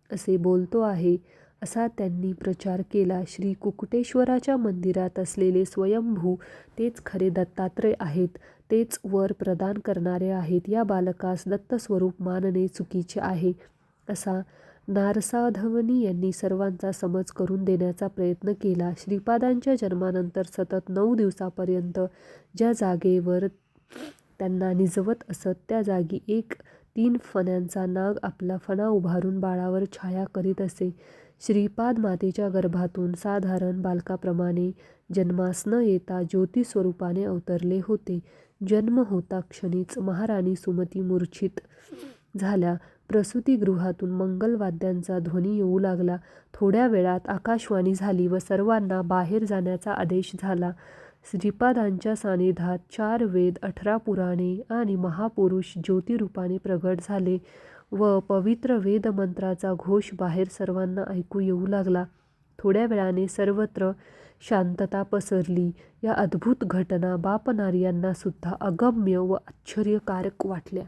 असे बोलतो आहे असा त्यांनी प्रचार केला. श्री कुकुटेश्वराच्या मंदिरात असलेले स्वयंभू तेच खरे दत्तात्रय आहेत, तेच वर प्रदान करणारे आहेत. या बालकास दत्तस्वरूप मानणे चुकीचे आहे असा नरसावधानी यांनी सर्वांचा समज करून देण्याचा प्रयत्न केला. श्रीपादांच्या जन्मानंतर सतत 9 दिवसापर्यंत ज्या जागेवर त्यांना निजवत असत त्या जागी एक 3 फण्यांचा नाग आपला फणा उभारून बाळावर छाया करीत असे. श्रीपाद मातेच्या गर्भातून साधारण बालकाप्रमाणे जन्मास न येता ज्योती स्वरूपाने अवतरले होते. जन्म होता क्षणीच महाराणी सुमती मूर्छित झाल्या. प्रसूतिगृहातून मंगलवाद्यांचा ध्वनी येऊ लागला. थोड्या वेळात आकाशवाणी झाली व सर्वांना बाहेर जाण्याचा आदेश झाला. श्रीपादांच्या सानिध्यात 4 वेद, 18 पुराणे आणि महापुरुष ज्योतिरूपाने प्रगट झाले व पवित्र वेदमंत्राचा घोष बाहेर सर्वांना ऐकू येऊ लागला. थोड्या वेळाने सर्वत्र शांतता पसरली. या अद्भुत घटना बापनार्यांना सुद्धा अगम्य व आश्चर्यकारक वाटल्या.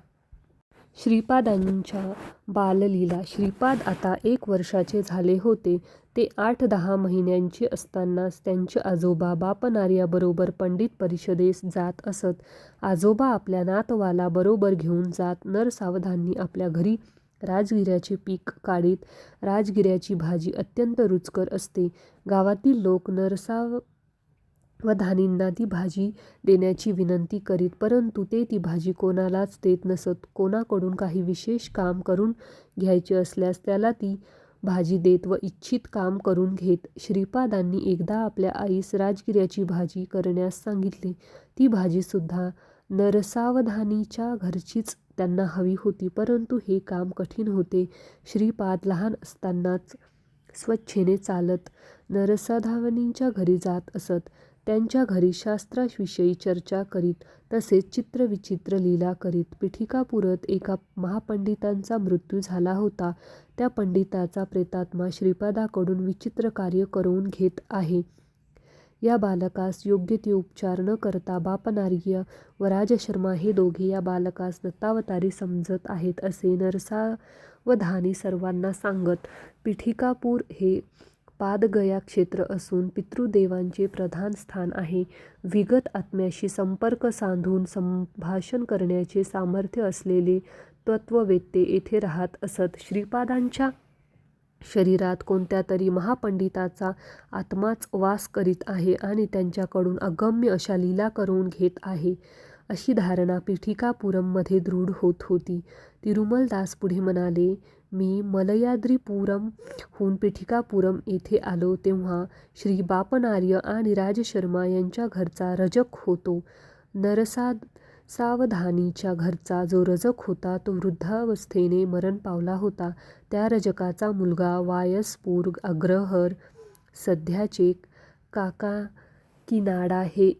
श्रीपादांच्या बाललीला. श्रीपाद आता 1 वर्षाचे झाले होते. ते 8-10 महिन्यांचे असतानाच त्यांचे आजोबा बापनार्याबरोबर पंडित परिषदेस जात असत. आजोबा आपल्या नातवाला बरोबर घेऊन जात. नरसावधानी आपल्या घरी राजगिऱ्याचे पीक काढीत. राजगिऱ्याची भाजी अत्यंत रुचकर असते. गावातील लोक नरसावधानींना ती भाजी देण्याची विनंती करीत, परंतु ते ती भाजी कोणालाच देत नसत. कोणाकडून काही विशेष काम करून घ्यायचे असल्यास त्याला ती भाजी देत व इच्छित काम करून घेत. श्रीपादांनी एकदा आपल्या आईस राजगिऱ्याची भाजी करण्यास सांगितले. ती भाजीसुद्धा नरसावधानीच्या घरचीच त्यांना हवी होती, परंतु हे काम कठीण होते. श्रीपाद लहान असतानाच स्वच्छेने चालत नरसाधावनींच्या घरी जात असत. त्यांच्या घरी शास्त्राविषयी चर्चा करीत, तसेच चित्रविचित्र लीला करीत. पिठिकापुरात एका महापंडितांचा मृत्यू झाला होता. त्या पंडिताचा प्रेतात्मा श्रीपादाकडून विचित्र कार्य करवून घेत आहे. या बालकास योग्य ते उपचार न करता बापनार्य व राजशर्मा हे दोघे या बालकास दत्तावतारी समजत आहेत असे नरसावधानी सर्वांना सांगत. पिठिकापूर हे पादगया क्षेत्र असून पितृदेवांचे प्रधान स्थान आहे. विगत आत्म्याशी संपर्क साधून संभाषण करण्याचे सामर्थ्य असलेले तत्त्ववेत्ते येथे राहत असत. श्रीपादांच्या शरीरात कोणत्या तरी महापंडिताचा आत्माच वास करीत आहे आणि त्यांच्याकडून अगम्य अशा लीला करवून घेत आहे, अशी धारणा पिठिकापुरममध्ये दृढ होत होती. तिरुमलदास पुढे म्हणाले, मी मलयाद्रीपुरमहून पिठिकापुरम येथे आलो तेव्हा श्री बापनार्य आणि राजशर्मा यांच्या घरचा रजक होतो. नरसावधानीच्या घरचा जो रजक होता तो वृद्धावस्थेने मरण पावला होता. त्या रजकाचा मुलगा वायस्पूर अग्रहर सध्याचे काकाकिनाडा हे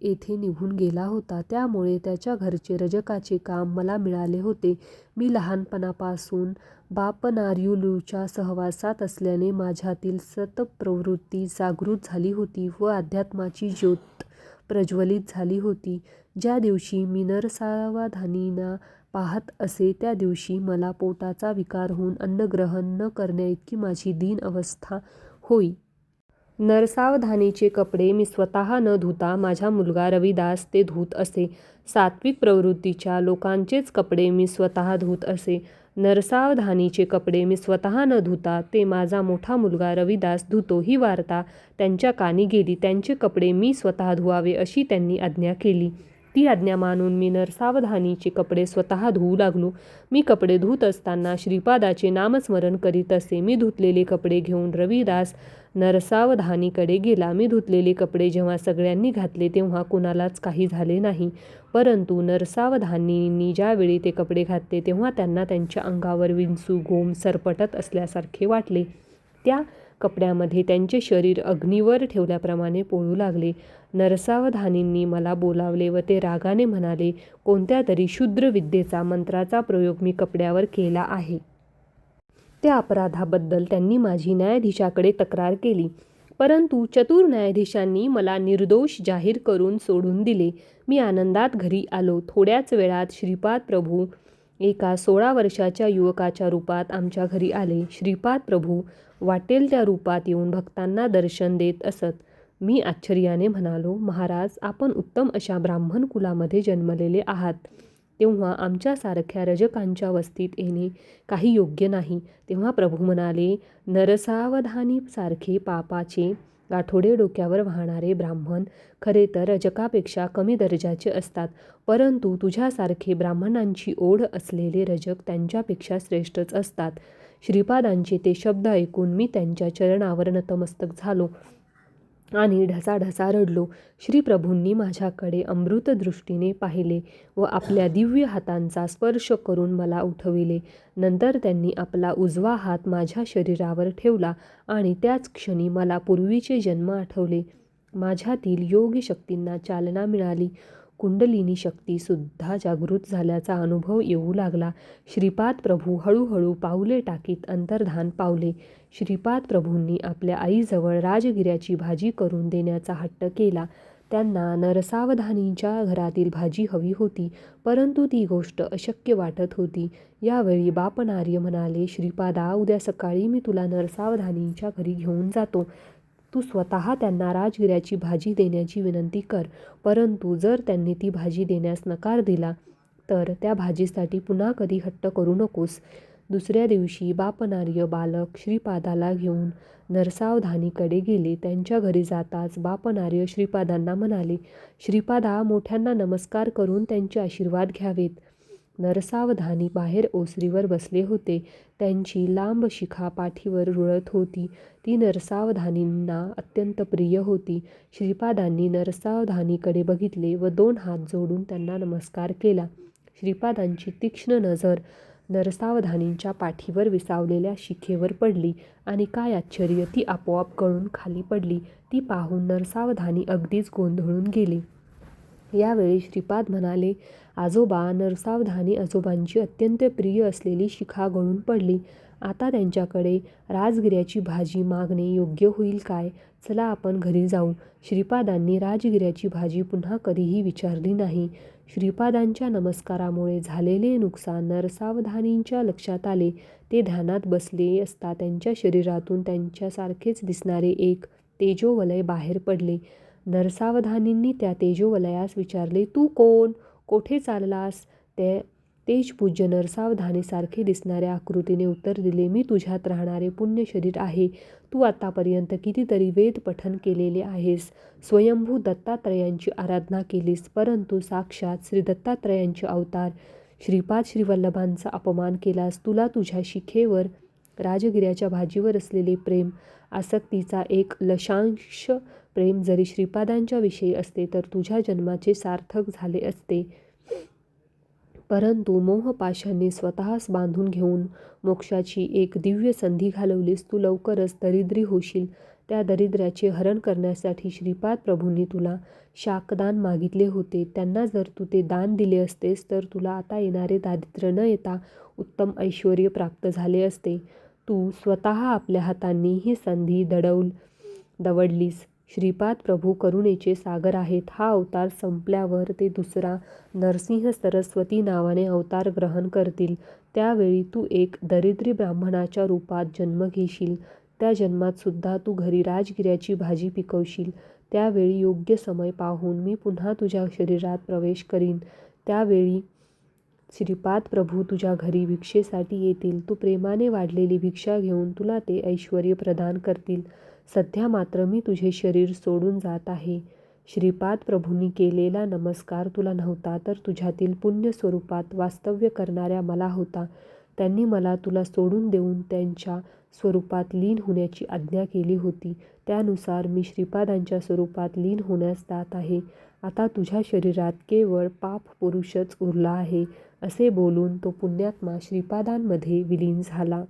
येथे निघून गेला होता. त्यामुळे त्याच्या घरचे रजकाचे काम मला मिळाले होते. मी लहानपणापासून बापनार्युलूच्या सहवासात असल्याने माझ्यातील सत्प्रवृत्ती जागृत झाली होती व अध्यात्माची ज्योत प्रज्वलित झाली होती. ज्या दिवशी मी नरसावधानींना पाहत असे त्या दिवशी मला पोटाचा विकार होऊन अन्नग्रहण न करण्याइतकी माझी दीन अवस्था होई. नरसावधानीचे कपडे मी स्वतः न धुता माझा मुलगा रविदास ते धुत असे. सात्विक प्रवृत्तीच्या लोकांचेच कपडे मी स्वतः धुत असे. नरसावधानीचे कपडे मी स्वतः न धुता ते माझा मोठा मुलगा रविदास धुतो. ही वार्ता त्यांच्या कानी गेली. त्यांचे कपडे मी स्वतः धुवावे अशी त्यांनी आज्ञा केली. ती आज्ञा मानून मी नरसावधानीचे कपडे स्वतः धुवू लागलो. मी कपडे धुत असताना श्रीपादाचे नामस्मरण करीत असे. मी धुतलेले कपडे घेऊन रविदास नरसावधानीकडे गेला. मी धुतलेले कपडे जेव्हा सगळ्यांनी घातले तेव्हा कुणालाच काही झाले नाही. परंतु नरसावधानींनी ज्यावेळी ते कपडे घातले तेव्हा त्यांना त्यांच्या अंगावर विंचू गोम सरपटत असल्यासारखे वाटले. त्या कपड्यामध्ये त्यांचे शरीर अग्नीवर ठेवल्याप्रमाणे पोळू लागले. नरसावधानींनी मला बोलावले व ते रागाने म्हणाले, कोणत्या तरी क्षुद्र विद्येचा मंत्राचा प्रयोग मी कपड्यावर केला आहे. त्या अपराधाबद्दल त्यांनी माझी न्यायाधीशाकडे तक्रार केली. परंतु चतुर न्यायाधीशांनी मला निर्दोष जाहीर करून सोडून दिले. मी आनंदात घरी आलो. थोड्याच वेळात श्रीपाद प्रभू एका 16 वर्षाच्या युवकाच्या रूपात आमच्या घरी आले. श्रीपाद प्रभू वाटेल त्या रूपात येऊन भक्तांना दर्शन देत असत. मी आश्चर्याने म्हणालो, महाराज, आपण उत्तम अशा ब्राह्मण कुलामध्ये जन्मलेले आहात, तेव्हा आमच्यासारख्या रजकांच्या वस्तीत येणे काही योग्य नाही. तेव्हा प्रभू म्हणाले, नरसावधानीसारखे पापाचे गाठोडे डोक्यावर वाहणारे ब्राह्मण खरे तर रजकापेक्षा कमी दर्जाचे असतात, परंतु तुझ्यासारखे ब्राह्मणांची ओढ असलेले रजक त्यांच्यापेक्षा श्रेष्ठच असतात. श्रीपादांचे ते शब्द ऐकून मी त्यांच्या चरणावर नतमस्तक झालो आणि ढसाढसा रडलो. श्रीप्रभूंनी माझ्याकडे अमृतदृष्टीने पाहिले व आपल्या दिव्य हातांचा स्पर्श करून मला उठविले. नंतर त्यांनी आपला उजवा हात माझ्या शरीरावर ठेवला आणि त्याच क्षणी मला पूर्वीचे जन्म आठवले. माझ्यातील योगी शक्तींना चालना मिळाली. कुंडलिनी शक्ती सुद्धा जागृत झाल्याचा अनुभव येऊ लागला. श्रीपाद प्रभू हळूहळू पाऊले टाकीत अंतर्धान पावले. श्रीपाद प्रभूंनी आपल्या आईजवळ राजगिऱ्याची भाजी करून देण्याचा हट्ट केला. त्यांना नरसावधानींच्या घरातील भाजी हवी होती, परंतु ती गोष्ट अशक्य वाटत होती. यावेळी बापनार्य म्हणाले, श्रीपादा, उद्या सकाळी मी तुला नरसावधानींच्या घरी घेऊन जातो. तू स्वतः त्यांना राजगिऱ्याची भाजी देण्याची विनंती कर, परंतु जर त्यांनी ती भाजी देण्यास नकार दिला तर त्या भाजीसाठी पुन्हा कधी हट्ट करू नकोस. दुसऱ्या दिवशी बापनार्य बालक श्रीपादाला घेऊन नरसावधानीकडे गेले. त्यांच्या घरी जाताच बापनार्य श्रीपादांना म्हणाले, श्रीपादा, मोठ्यांना नमस्कार करून त्यांचे आशीर्वाद घ्यावेत. नरसावधानी बाहेर ओसरीवर बसले होते. त्यांची लांब शिखा पाठीवर रुळत होती. ती नरसावधानींना अत्यंत प्रिय होती. श्रीपादांनी नरसावधानीकडे बघितले व 2 हात जोडून त्यांना नमस्कार केला. श्रीपादांची तीक्ष्ण नजर नरसावधानींच्या पाठीवर विसावलेल्या शिखेवर पडली आणि काय आश्चर्य, ती आपोआप गळून खाली पडली. ती पाहून नरसावधानी अगदीच गोंधळून गेली. यावेळी श्रीपाद म्हणाले, आजोबा, नरसावधानी आजोबांची अत्यंत प्रिय असलेली शिखा गळून पडली. आता त्यांच्याकडे राजगिऱ्याची भाजी मागणे योग्य होईल काय? चला आपण घरी जाऊ. श्रीपादांनी राजगिऱ्याची भाजी पुन्हा कधीही विचारली नाही. श्रीपादांच्या नमस्कारामुळे झालेले नुकसान नरसावधानींच्या लक्षात आले. ते ध्यानात बसले असता त्यांच्या शरीरातून त्यांच्यासारखेच दिसणारे एक तेजोवलय बाहेर पडले. नरसावधानींनी त्या तेजोवलयास विचारले, तू कोण? कोठे चाललास? तेजपूज्य नरसावधानीसारखे दिसणाऱ्या आकृतीने उत्तर दिले, मी तुझ्यात राहणारे पुण्य शरीर आहे. तू आतापर्यंत कितीतरी वेद पठन केलेले आहेस, स्वयंभू दत्तात्रयांची आराधना केलीस, परंतु साक्षात श्री दत्तात्रयांचे अवतार श्रीपाद श्रीवल्लभांचा अपमान केलास. तुला तुझ्या शिखेवर राजगिऱ्याच्या भाजीवर असलेले प्रेम, आसक्तीचा एक लशांश प्रेम जरी श्रीपादांच्या विषयी असते तर तुझ्या जन्माचे सार्थक झाले असते. परंतु मोहपाशांनी स्वतःस बांधून घेऊन मोक्षाची एक दिव्य संधी घालवलीस. तू लवकरच दरिद्री होशील. त्या दरिद्र्याचे हरण करण्यासाठी श्रीपाद प्रभूंनी तुला शाकदान मागितले होते. त्यांना जर तू ते दान दिले असतेस तर तुला आता येणारे दारिद्र्य न येता उत्तम ऐश्वर्य प्राप्त झाले असते. तू स्वतः आपल्या हातांनी ही संधी दवडलीस. श्रीपाद प्रभू करुणेचे सागर आहेत. हा अवतार संपल्यावर ते दुसरा नरसिंह सरस्वती नावाने अवतार ग्रहण करतील. त्यावेळी तू एक दरिद्री ब्राह्मणाच्या रूपात जन्म घेशील. त्या जन्मात सुद्धा तू घरी राजगिऱ्याची भाजी पिकवशील. त्यावेळी योग्य समय पाहून मी पुन्हा तुझ्या शरीरात प्रवेश करीन. त्यावेळी श्रीपाद प्रभू तुझ्या घरी भिक्षेसाठी येतील. तू प्रेमाने वाढलेली भिक्षा घेऊन तुला ते ऐश्वर्य प्रदान करतील. सध्या मात्र मी तुझे शरीर सोडून जात आहे. श्रीपाद प्रभूंनी केलेला नमस्कार तुला नव्हता, तर तुझ्यातील पुण्य स्वरूपात वास्तव्य करणाऱ्या मला होता. त्यांनी मला तुला सोडून देऊन त्यांच्या स्वरूपात लीन होण्याची आज्ञा केली होती. त्यानुसार मी श्रीपादांच्या स्वरूपात लीन होण्यास जात आहे. आता तुझ्या शरीरात केवळ पाप पुरुषच उरला आहे. असे बोलून तो पुण्यात्मा श्रीपादांमध्ये विलीन झाला.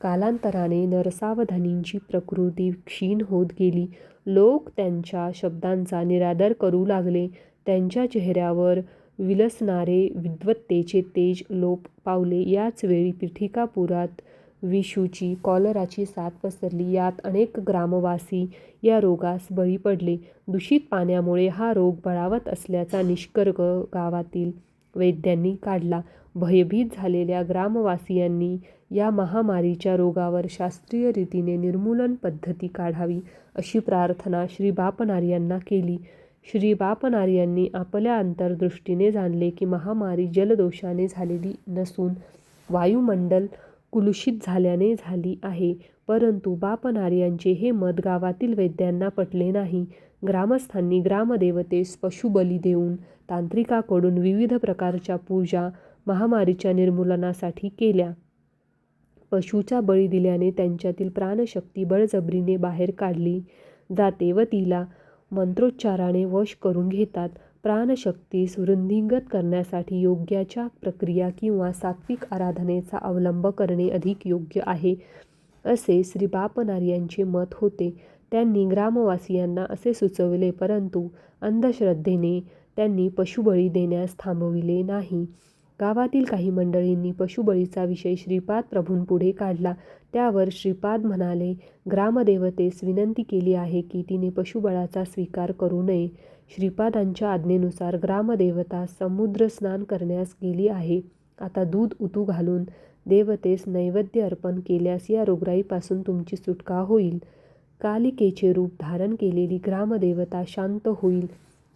कालांतराने नरसावधानींची प्रकृती क्षीण होत गेली. लोक त्यांच्या शब्दांचा निरादर करू लागले. त्यांच्या चेहऱ्यावर विलसणारे विद्वत्तेचे तेज लोप पावले. याच वेळी पीठिकापुरात विषूची, कॉलराची साथ पसरली. यात अनेक ग्रामवासी या रोगास बळी पडले. दूषित पाण्यामुळे हा रोग बळावत असल्याचा निष्कर्ष गावातील वैद्यांनी काढला. भयभीत झालेल्या ग्रामवासियांनी या महामारीच्या रोगावर शास्त्रीय रीतीने निर्मूलन पद्धती काढावी अशी प्रार्थना श्री बापनार्यांना केली. श्री बापनार्यांनी आपल्या अंतर्दृष्टीने जाणले की महामारी जलदोषाने झालेली नसून वायुमंडल कुलुषित झाल्याने झाली आहे. परंतु बापनार्यांचे हे मत गावातील वैद्यांना पटले नाही. ग्रामस्थांनी ग्रामदेवतेस पशुबली देऊन तांत्रिकाकडून विविध प्रकारच्या पूजा महामारीच्या निर्मूलनासाठी केल्या. पशूचा बळी दिल्याने त्यांच्यातील प्राणशक्ती बळजबरीने बाहेर काढली जाते व तिला मंत्रोच्चाराने वश करून घेतात. प्राणशक्तीस वृद्धिंगत करण्यासाठी योग्याच्या प्रक्रिया किंवा सात्विक आराधनेचा अवलंब करणे अधिक योग्य आहे, असे श्री बापनार्यांचे मत होते. त्यांनी ग्रामवासियांना असे सुचवले, परंतु अंधश्रद्धेने त्यांनी पशुबळी देण्यास थांबविले नाही. गावातील काही मंडळींनी पशुबळीचा विषय श्रीपाद प्रभूंपुढे काढला. त्यावर श्रीपाद म्हणाले, ग्रामदेवतेस विनंती केली आहे की तिने पशुबळाचा स्वीकार करू नये. श्रीपादांच्या आज्ञेनुसार ग्रामदेवता समुद्रस्नान करण्यास गेली आहे. आता दूध उतू घालून देवतेस नैवेद्य अर्पण केल्यास या रोगराईपासून तुमची सुटका होईल. कालिकेचे रूप धारण केलेली ग्रामदेवता शांत होईल.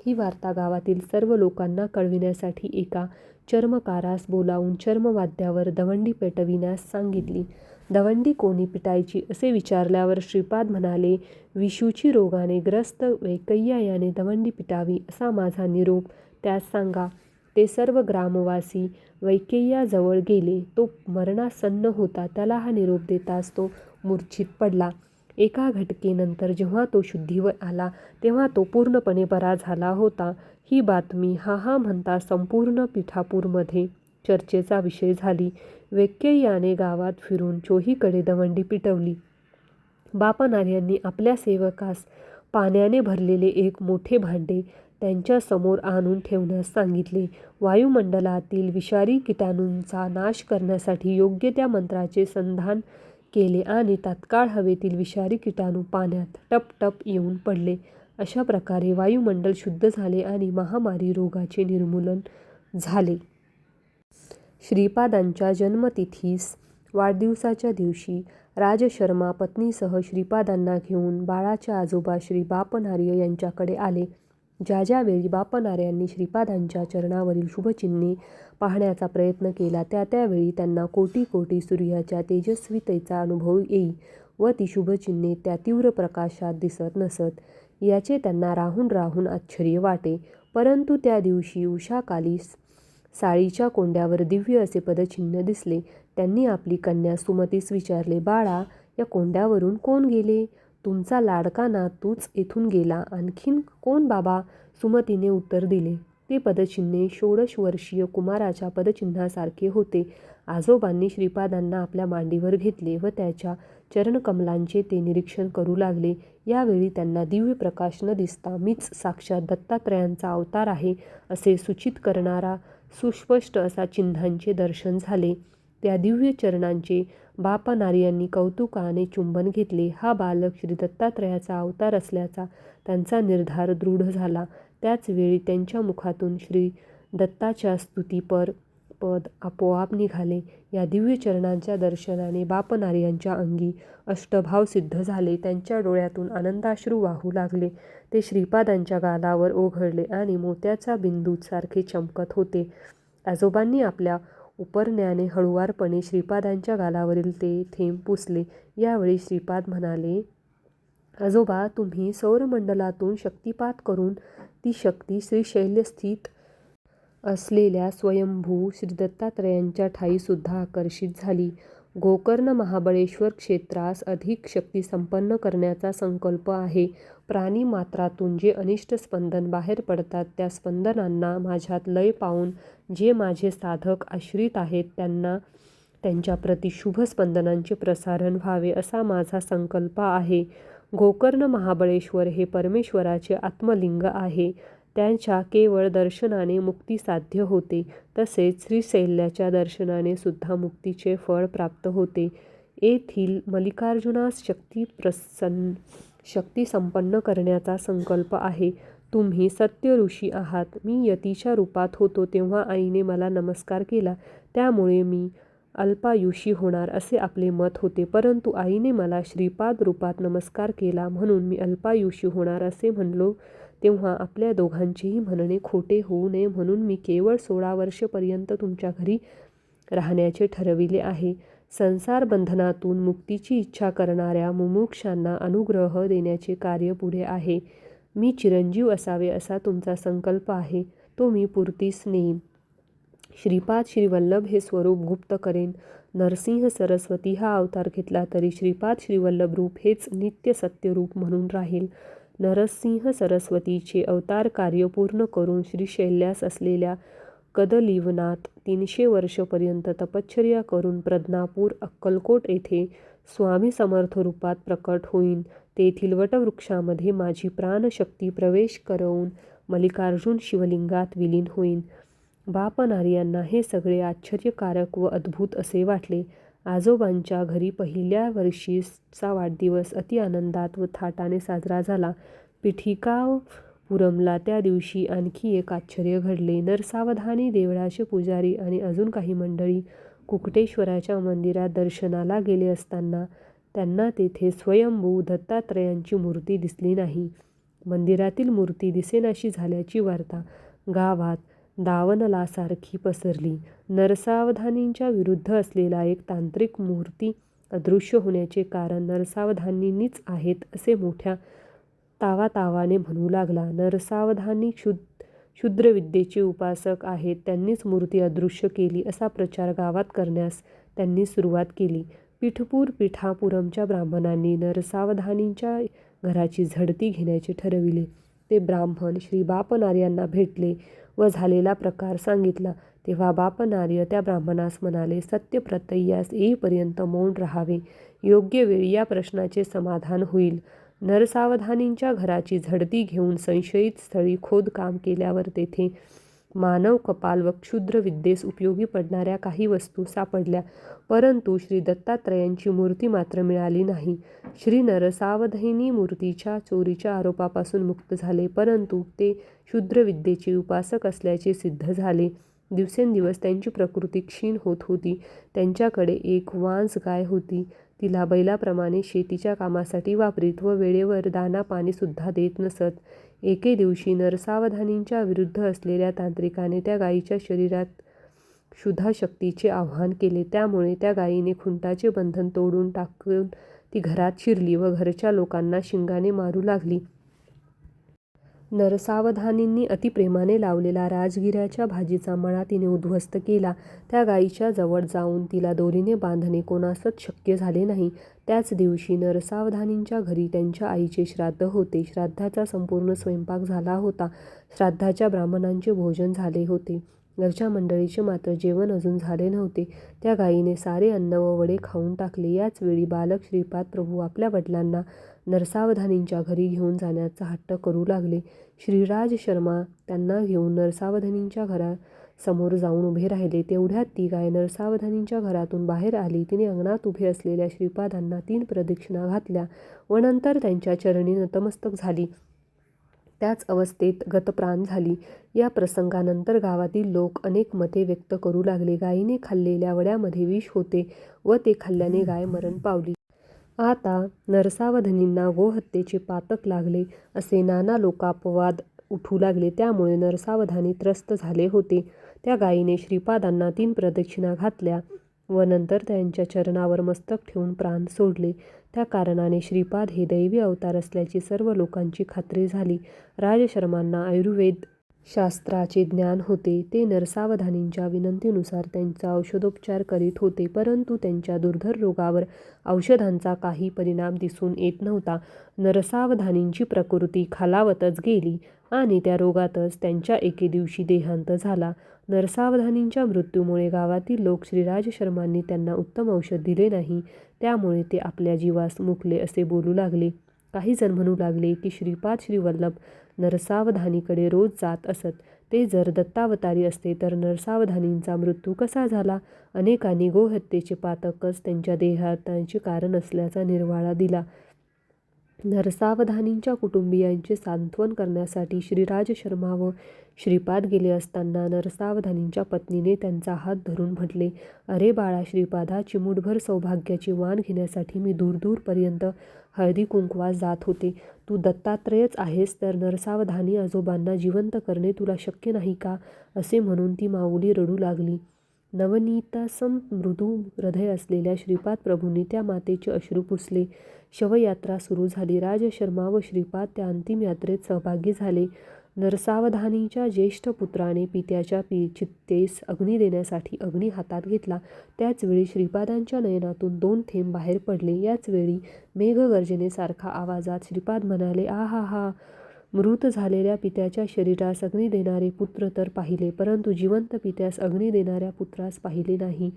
ही वार्ता गावातील सर्व लोकांना कळविण्यासाठी एका चर्मकारास बोलावून चर्मवाद्यावर दवंडी पेटविण्यास सांगितली. दवंडी कोणी पिटायची असे विचारल्यावर श्रीपाद म्हणाले, विषूची रोगाने ग्रस्त वैकय्या याने दवंडी पिटावी असा माझा निरोप त्यास सांगा. ते सर्व ग्रामवासी वैकय्याजवळ गेले. तो मरणासन्न होता. त्याला हा निरोप देताच तो मूर्छित पडला. एका घटकेनंतर जेव्हा तो शुद्धीवर आला तेव्हा तो पूर्णपणे बरा झाला होता. ही बातमी हा हा म्हणता संपूर्ण पीठापूरमध्ये चर्चेचा विषय झाली. व्यत्ययाने गावात फिरून चोहीकडे दवंडी पिटवली. बापनार्यांनी आपल्या सेवकास पाण्याने भरलेले एक मोठे भांडे त्यांच्या समोर आणून ठेवण्यास सांगितले. वायुमंडलातील विषारी किटाणूंचा नाश करण्यासाठी योग्य त्या मंत्राचे संधान केले आणि तात्काळ हवेतील विषारी किटाणू पाण्यात टप-टप येऊन पडले. अशा प्रकारे वायुमंडल शुद्ध झाले आणि महामारी रोगाचे निर्मूलन झाले. श्रीपादांच्या जन्मतिथीस वाढदिवसाच्या दिवशी राजशर्मा पत्नीसह श्रीपादांना घेऊन बाळाचे आजोबा श्री बापनार्य यांच्याकडे आले. ज्या ज्या वेळी बापनार्यांनी श्रीपादांच्या चरणावरील शुभचिन्हे पाहण्याचा प्रयत्न केला त्या त्यावेळी त्यांना कोटी कोटी सूर्याच्या तेजस्वितेचा अनुभव येई व ती शुभचिन्हे त्या तीव्र प्रकाशात दिसत नसत, याचे त्यांना राहून राहून आश्चर्य वाटे. परंतु त्या दिवशी उषाकाली साळीच्या कोंड्यावर दिव्य असे पदचिन्ह दिसले. त्यांनी आपली कन्या सुमतीस विचारले, बाळा, या कोंड्यावरून कोण गेले? तुमचा लाडका नात तूच येथून गेला, आणखीन कोण बाबा? सुमतीने उत्तर दिले, ते पदचिन्हे 16 वर्षीय कुमाराच्या पदचिन्हासारखे होते. आजोबांनी श्रीपादांना आपल्या मांडीवर घेतले व त्याच्या चरणकमलांचे ते निरीक्षण करू लागले. यावेळी त्यांना दिव्य प्रकाश न दिसता मीच साक्षात दत्तात्रयांचा अवतार आहे असे सूचित करणारा सुस्पष्ट असा चिन्हांचे दर्शन झाले. त्या दिव्य चरणांचे बापनार्यांनी कौतुकाने चुंबन घेतले. हा बालक श्री दत्तात्रयाचा अवतार असल्याचा त्यांचा निर्धार दृढ झाला. त्याच वेळी त्यांच्या मुखातून श्री दत्ताच्या स्तुतीपर पद आपोआप निघाले. या दिव्य चरणांच्या दर्शनाने बापनार्यांच्या अंगी अष्टभाव सिद्ध झाले. त्यांच्या डोळ्यातून आनंदाश्रू वाहू लागले. ते श्रीपादांच्या गालावर ओघळले आणि मोत्याचा बिंदू सारखे चमकत होते. आजोबांनी आपल्या उपरण्याने हळुवारपणे श्रीपादांच्या गालावरील ते थेंब पुसले. यावेळी श्रीपाद म्हणाले, आजोबा, तुम्ही सौरमंडलातून शक्तिपात करून ती शक्ती श्रीशैल्यस्थित असलेल्या स्वयंभू श्री दत्तात्रयांच्या ठायीसुद्धा आकर्षित झाली. गोकर्ण महाबळेश्वर क्षेत्रास अधिक शक्तिसंपन्न करण्याचा संकल्प आहे. प्राणिमात्रातून जे अनिष्ट स्पंदन बाहेर पडतात त्या स्पंदनांना माझ्यात लय पावून जे माझे साधक आश्रित आहेत त्यांना त्यांच्याप्रती शुभ स्पंदनांचे प्रसारण व्हावे असा माझा संकल्प आहे. गोकर्ण महाबळेश्वर हे परमेश्वराचे आत्मलिंग आहे. त्यांच्या केवळ दर्शनाने मुक्ती साध्य होते. तसेच श्रीशैल्याच्या दर्शनाने सुद्धा मुक्तीचे फळ प्राप्त होते. येथील मल्लिकार्जुनास शक्ती संपन्न करण्याचा संकल्प आहे. तुम्ही सत्य ऋषी आहात. मी यतीच्या रूपात होतो तेव्हा आईने मला नमस्कार केला, त्यामुळे मी अल्पायुषी होणार असे आपले मत होते. परंतु आईने मला श्रीपाद रूपात नमस्कार केला म्हणून मी अल्पायुषी होणार असे म्हणलो तेव्हा आपल्या दोघांचेही म्हणणे खोटे होऊ नये म्हणून मी केवळ 16 वर्षेपर्यंत तुमच्या घरी राहण्याचे ठरविले आहे. संसार बंधनातून मुक्तीची इच्छा करणाऱ्या मुमुक्षांना अनुग्रह देण्याचे कार्य पुढे आहे. मी चिरंजीव असावे असा तुमचा संकल्प आहे, तो मी पूर्तीस नेईन. श्रीपाद श्रीवल्लभ हे स्वरूप गुप्त करेन. नरसिंह सरस्वती हा अवतार घेतला तरी श्रीपाद श्रीवल्लभ रूप हेच नित्य सत्य रूप म्हणून राहील. नरसिंह सरस्वतीचे अवतार कार्य पूर्ण करून श्रीशैल्यास असलेल्या कदलीवनात 300 वर्षपर्यंत तपश्चर्या करून प्रज्ञापूर अक्कलकोट येथे स्वामी समर्थ रूपात प्रकट होईन. तेथील वटवृक्षामध्ये माझी प्राणशक्ती प्रवेश करवून मल्लिकार्जुन शिवलिंगात विलीन होईन. बापनार्यांना हे सगळे आश्चर्यकारक व अद्भुत असे वाटले. आजोबांच्या घरी पहिल्या वर्षीचा वाढदिवस अति आनंदात व थाटाने साजरा झाला. पिठिकापुरमला त्या दिवशी आणखी एक आश्चर्य घडले. नरसावधानी, देवळाचे पुजारी आणि अजून काही मंडळी कुकटेश्वराच्या मंदिरात दर्शनाला गेले असताना त्यांना तेथे स्वयंभू दत्तात्रयांची मूर्ती दिसली नाही. मंदिरातील मूर्ती दिसेनाशी झाल्याची वार्ता गावात दावनलासारखी पसरली. नरसावधानींच्या विरुद्ध असलेला एक तांत्रिक मूर्ती अदृश्य होण्याचे कारण नरसावधानींनीच आहेत असे मोठ्या तावातावाने म्हणू लागला. नरसावधानी क्षुद्रविद्येचे उपासक आहेत, त्यांनीच मूर्ती अदृश्य केली असा प्रचार गावात करण्यास त्यांनी सुरुवात केली. पिठापुरमच्या ब्राह्मणांनी नरसावधानींच्या घराची झडती घेण्याचे ठरविले. ते ब्राह्मण श्री बापनार्यांना भेटले व झालेला प्रकार सांगितला. तेव्हा बापनार्य त्या ब्राह्मणास म्हणाले, सत्य प्रत्ययास येईपर्यंत मौन राहावे. योग्य वेळी या प्रश्नाचे समाधान होईल. नरसावधानींच्या घराची झडती घेऊन संशयित स्थळी खोदकाम केल्यावर तेथे मानव कपाल व क्षुद्र विद्येस उपयोगी पडणाऱ्या काही वस्तू सापडल्या, परंतु श्री दत्तात्रयांची मूर्ती मात्र मिळाली नाही. श्री नरसावधानी मूर्तीच्या चोरीच्या आरोपापासून मुक्त झाले, परंतु ते क्षुद्रविद्येचे उपासक असल्याचे सिद्ध झाले. दिवसेंदिवस त्यांची प्रकृती क्षीण होत होती. त्यांच्याकडे एक वांस गाय होती. तिला बैलाप्रमाणे शेतीच्या कामासाठी वापरीत व वेळेवर दाना पाणीसुद्धा देत नसत. एके दिवशी नरसावधानींच्या विरुद्ध असलेल्या तांत्रिकाने त्या गायीच्या शरीरात क्षुधाशक्तीचे आवाहन केले. त्यामुळे त्या गायीने खुंटाचे बंधन तोडून टाकून ती घरात शिरली व घरच्या लोकांना शिंगाने मारू लागली. नरसावधानींनी अतिप्रेमाने लावलेला राजगिऱ्याच्या भाजीचा मळा तिने उद्ध्वस्त केला. त्या गायीच्या जवळ जाऊन तिला दोरीने बांधणे कोणासच शक्य झाले नाही. त्याच दिवशी नरसावधानींच्या घरी त्यांच्या आईचे श्राद्ध होते. श्राद्धाचा संपूर्ण स्वयंपाक झाला होता. श्राद्धाच्या ब्राह्मणांचे भोजन झाले होते. घरच्या मंडळीचे मात्र जेवण अजून झाले नव्हते. त्या गायीने सारे अन्न व वडे खाऊन टाकले. याच वेळी बालक श्रीपाद प्रभू आपल्या वडिलांना नरसावधानींच्या घरी घेऊन जाण्याचा हट्ट करू लागले. श्रीराज शर्मा त्यांना घेऊन नरसावधानींच्या घरासमोर जाऊन उभे राहिले. तेवढ्यात ती गाय नरसावधानींच्या घरातून बाहेर आली. तिने अंगणात उभे असलेल्या श्रीपादांना 3 प्रदक्षिणा घातल्या व नंतर त्यांच्या चरणी नतमस्तक झाली. त्याच अवस्थेत गतप्राण झाली. या प्रसंगानंतर गावातील लोक अनेक मते व्यक्त करू लागले. गायीने खाल्लेल्या वड्यामध्ये विष होते व ते खाल्ल्याने गाय मरण पावली. आता नरसावधानींना गोहत्येचे पातक लागले असे नाना लोकापवाद उठू लागले. त्यामुळे नरसावधानी त्रस्त झाले होते. त्या गायीने श्रीपादांना 3 प्रदक्षिणा घातल्या व नंतर त्यांच्या चरणावर मस्तक ठेवून प्राण सोडले. त्या कारणाने श्रीपाद हे दैवी अवतार असल्याची सर्व लोकांची खात्री झाली. राजशर्मांना आयुर्वेद शास्त्राचे ज्ञान होते. ते नरसावधानींच्या विनंतीनुसार त्यांचा औषधोपचार करीत होते, परंतु त्यांच्या दुर्धर रोगावर औषधांचा काही परिणाम दिसून येत नव्हता. नरसावधानींची प्रकृती खालावतच गेली आणि त्या रोगातच त्यांच्या एके दिवशी देहांत झाला. नरसावधानींच्या मृत्यूमुळे गावातील लोक श्रीराजशर्मांनी त्यांना उत्तम औषध दिले नाही, त्यामुळे ते आपल्या जीवास मुकले असे बोलू लागले. काही जण म्हणू लागले की श्रीपाद श्रीवल्लभ नरसावधानीकडे रोज जात असत. ते जर दत्तावतारी असते तर नरसावधानींचा मृत्यू कसा झाला? अनेकांनी गोहत्येचे पातकच त्यांच्या देहांताचे कारण असल्याचा निर्वाळा दिला. नरसावधानींच्या कुटुंबियांचे सांत्वन करण्यासाठी श्रीराज शर्मा व श्रीपाद गेले असताना नरसावधानींच्या पत्नीने त्यांचा हात धरून म्हटले, अरे बाळा श्रीपादा, चिमूटभर सौभाग्याची वाण घेण्यासाठी मी दूरदूरपर्यंत हळदी कुंकवास जात होते. तू दत्तात्रयच आहेस तर नरसावधानी आजोबांना जिवंत करणे तुला शक्य नाही का? असे म्हणून ती माऊली रडू लागली. नवनीतासम मृदू हृदय असलेल्या श्रीपाद प्रभूंनी त्या मातेचे अश्रू पुसले. शवयात्रा सुरू झाली. राजशर्मा व श्रीपाद त्या अंतिम यात्रेत सहभागी झाले. नरसावधानीच्या ज्येष्ठ पुत्राने पित्याच्या चितेस अग्नी देण्यासाठी अग्नी हातात घेतला. त्याचवेळी श्रीपादांच्या नयनातून 2 थेंब बाहेर पडले. याचवेळी मेघगर्जनेसारखा आवाजात श्रीपाद म्हणाले, आहा, मृत झालेल्या पित्याच्या शरीरास अग्नी देणारे पुत्र तर पाहिले, परंतु जिवंत पित्यास अग्नी देणाऱ्या पुत्रास पाहिले नाही.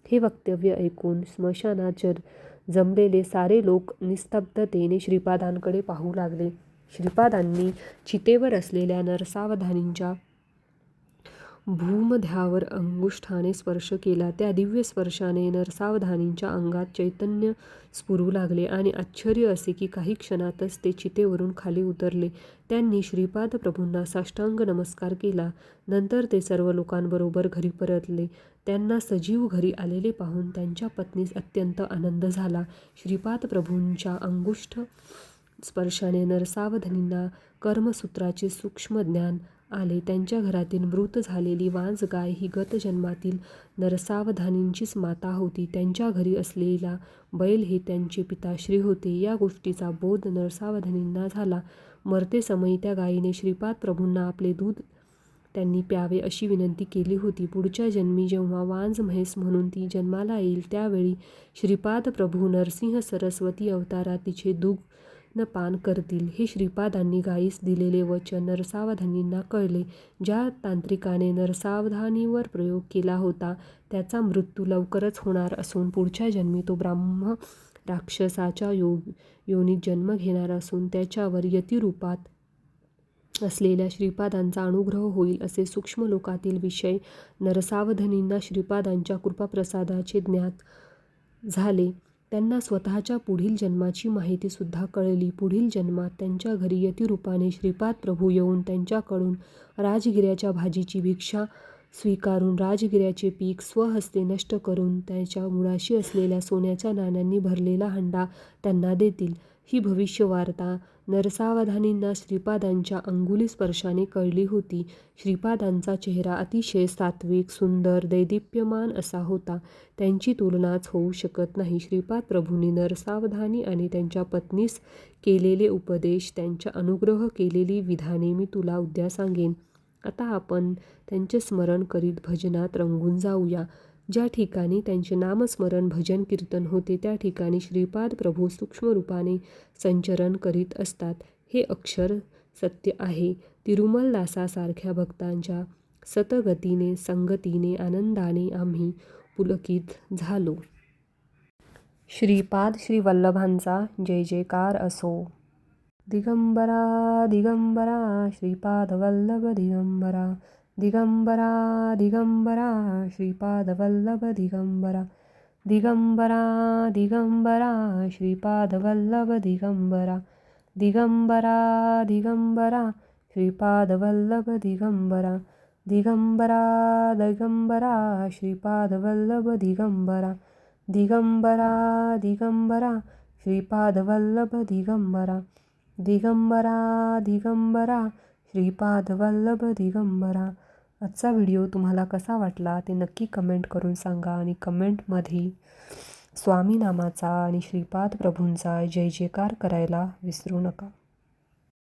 हे वक्तव्य ऐकून स्मशानात जमलेले सारे लोक निस्तब्धतेने श्रीपादांकडे पाहू लागले. श्रीपादांनी चितेवर असलेल्या नरसावधानींच्या भूमध्यावर अंगुष्ठाने स्पर्श केला. त्या दिव्य स्पर्शाने नरसावधानींच्या अंगात चैतन्य स्फुरू लागले आणि आश्चर्य असे की काही क्षणातच ते चितेवरून खाली उतरले. त्यांनी श्रीपाद प्रभूंना साष्टांग नमस्कार केला. नंतर ते सर्व लोकांबरोबर घरी परतले. त्यांना सजीव घरी आलेले पाहून त्यांच्या पत्नीस अत्यंत आनंद झाला. श्रीपाद प्रभूंच्या अंगुष्ठ स्पर्शाने नरसावधानींना कर्मसूत्राचे सूक्ष्म ज्ञान आले. त्यांच्या घरातील मृत झालेली वांज गाय ही गत जन्मातील नरसावधानींचीच माता होती. त्यांच्या घरी असलेला बैल हे त्यांचे पिताश्री होते. या गोष्टीचा बोध नरसावधानींना झाला. मरतेसमयी त्या गायीने श्रीपाद प्रभूंना आपले दूध त्यांनी प्यावे अशी विनंती केली होती. पुढच्या जन्मी जेव्हा वांज म्हैस म्हणून ती जन्माला येईल त्यावेळी श्रीपाद प्रभू नरसिंह सरस्वती अवतारात तिचे न पान करतील. हे श्रीपादांनी गायीस दिलेले वचन नरसावधानींना कळले. ज्या तांत्रिकाने नरसावधानीवर प्रयोग केला होता त्याचा मृत्यू लवकरच होणार असून पुढच्या जन्मी तो ब्राह्म राक्षसाच्या योनीत जन्म घेणार असून त्याच्यावर यतिरूपात असलेल्या श्रीपादांचा अनुग्रह होईल असे सूक्ष्म लोकातील विषय नरसावधानींना श्रीपादांच्या कृपाप्रसादाचे ज्ञात झाले. त्यांना स्वतःच्या पुढील जन्माची माहितीसुद्धा कळली. पुढील जन्मात त्यांच्या घरी यतिरूपाने श्रीपाद प्रभू येऊन त्यांच्याकडून राजगिऱ्याच्या भाजीची भिक्षा स्वीकारून राजगिऱ्याचे पीक स्वहस्ते नष्ट करून त्याच्या मुळाशी असलेल्या सोन्याच्या नाण्यांनी भरलेला हंडा त्यांना देतील. ही भविष्यवार्ता नरसावधानींना श्रीपादांच्या अंगुली स्पर्शाने कळली होती. श्रीपादांचा चेहरा अतिशय सात्विक, सुंदर, दैदिप्यमान असा होता. त्यांची तुलनाच होऊ शकत नाही. श्रीपाद प्रभूंनी नरसावधानी आणि त्यांच्या पत्नीस केलेले उपदेश, त्यांच्या अनुग्रह केलेली विधाने मी तुला उद्या सांगेन. आता आपण त्यांचे स्मरण करीत भजनात रंगून जाऊया. ज्या ठिकाणी त्यांचे नामस्मरण, भजन, कीर्तन होते त्या ठिकाणी श्रीपाद प्रभू सूक्ष्म रूपाने संचरण करीत असतात. हे अक्षर सत्य आहे. तिरुमलदासासारख्या भक्तांच्या सतगतीने संगतीने आनंदाने आम्ही पुलकित झालो. श्रीपाद श्रीवल्लभांचा जय जयकार असो. दिगंबरा दिगंबरा श्रीपाद वल्लभ दिगंबरा. दिगंबरा दिगंबरा श्रीपाद वल्लभ दिगंबरा. दिगंबरा दिगंबरा श्रीपाद वल्लभ दिगंबरा. दिगंबरा दिगंबरा श्रीपाद वल्लभ दिगंबरा. दिगंबरा दिगंबरा श्रीपाद वल्लभ दिगंबरा. दिगंबरा दिगंबरा श्रीपाद वल्लभ दिगंबरा. दिगंबरा दिगंबरा श्रीपाद वल्लभ दिगंबरा. आजचा व्हिडिओ तुम्हाला कसा वाटला ते नक्की कमेंट करून सांगा आणि कमेंटमध्ये स्वामी नामाचा आणि श्रीपाद प्रभूंचा जय जयकार करायला विसरू नका.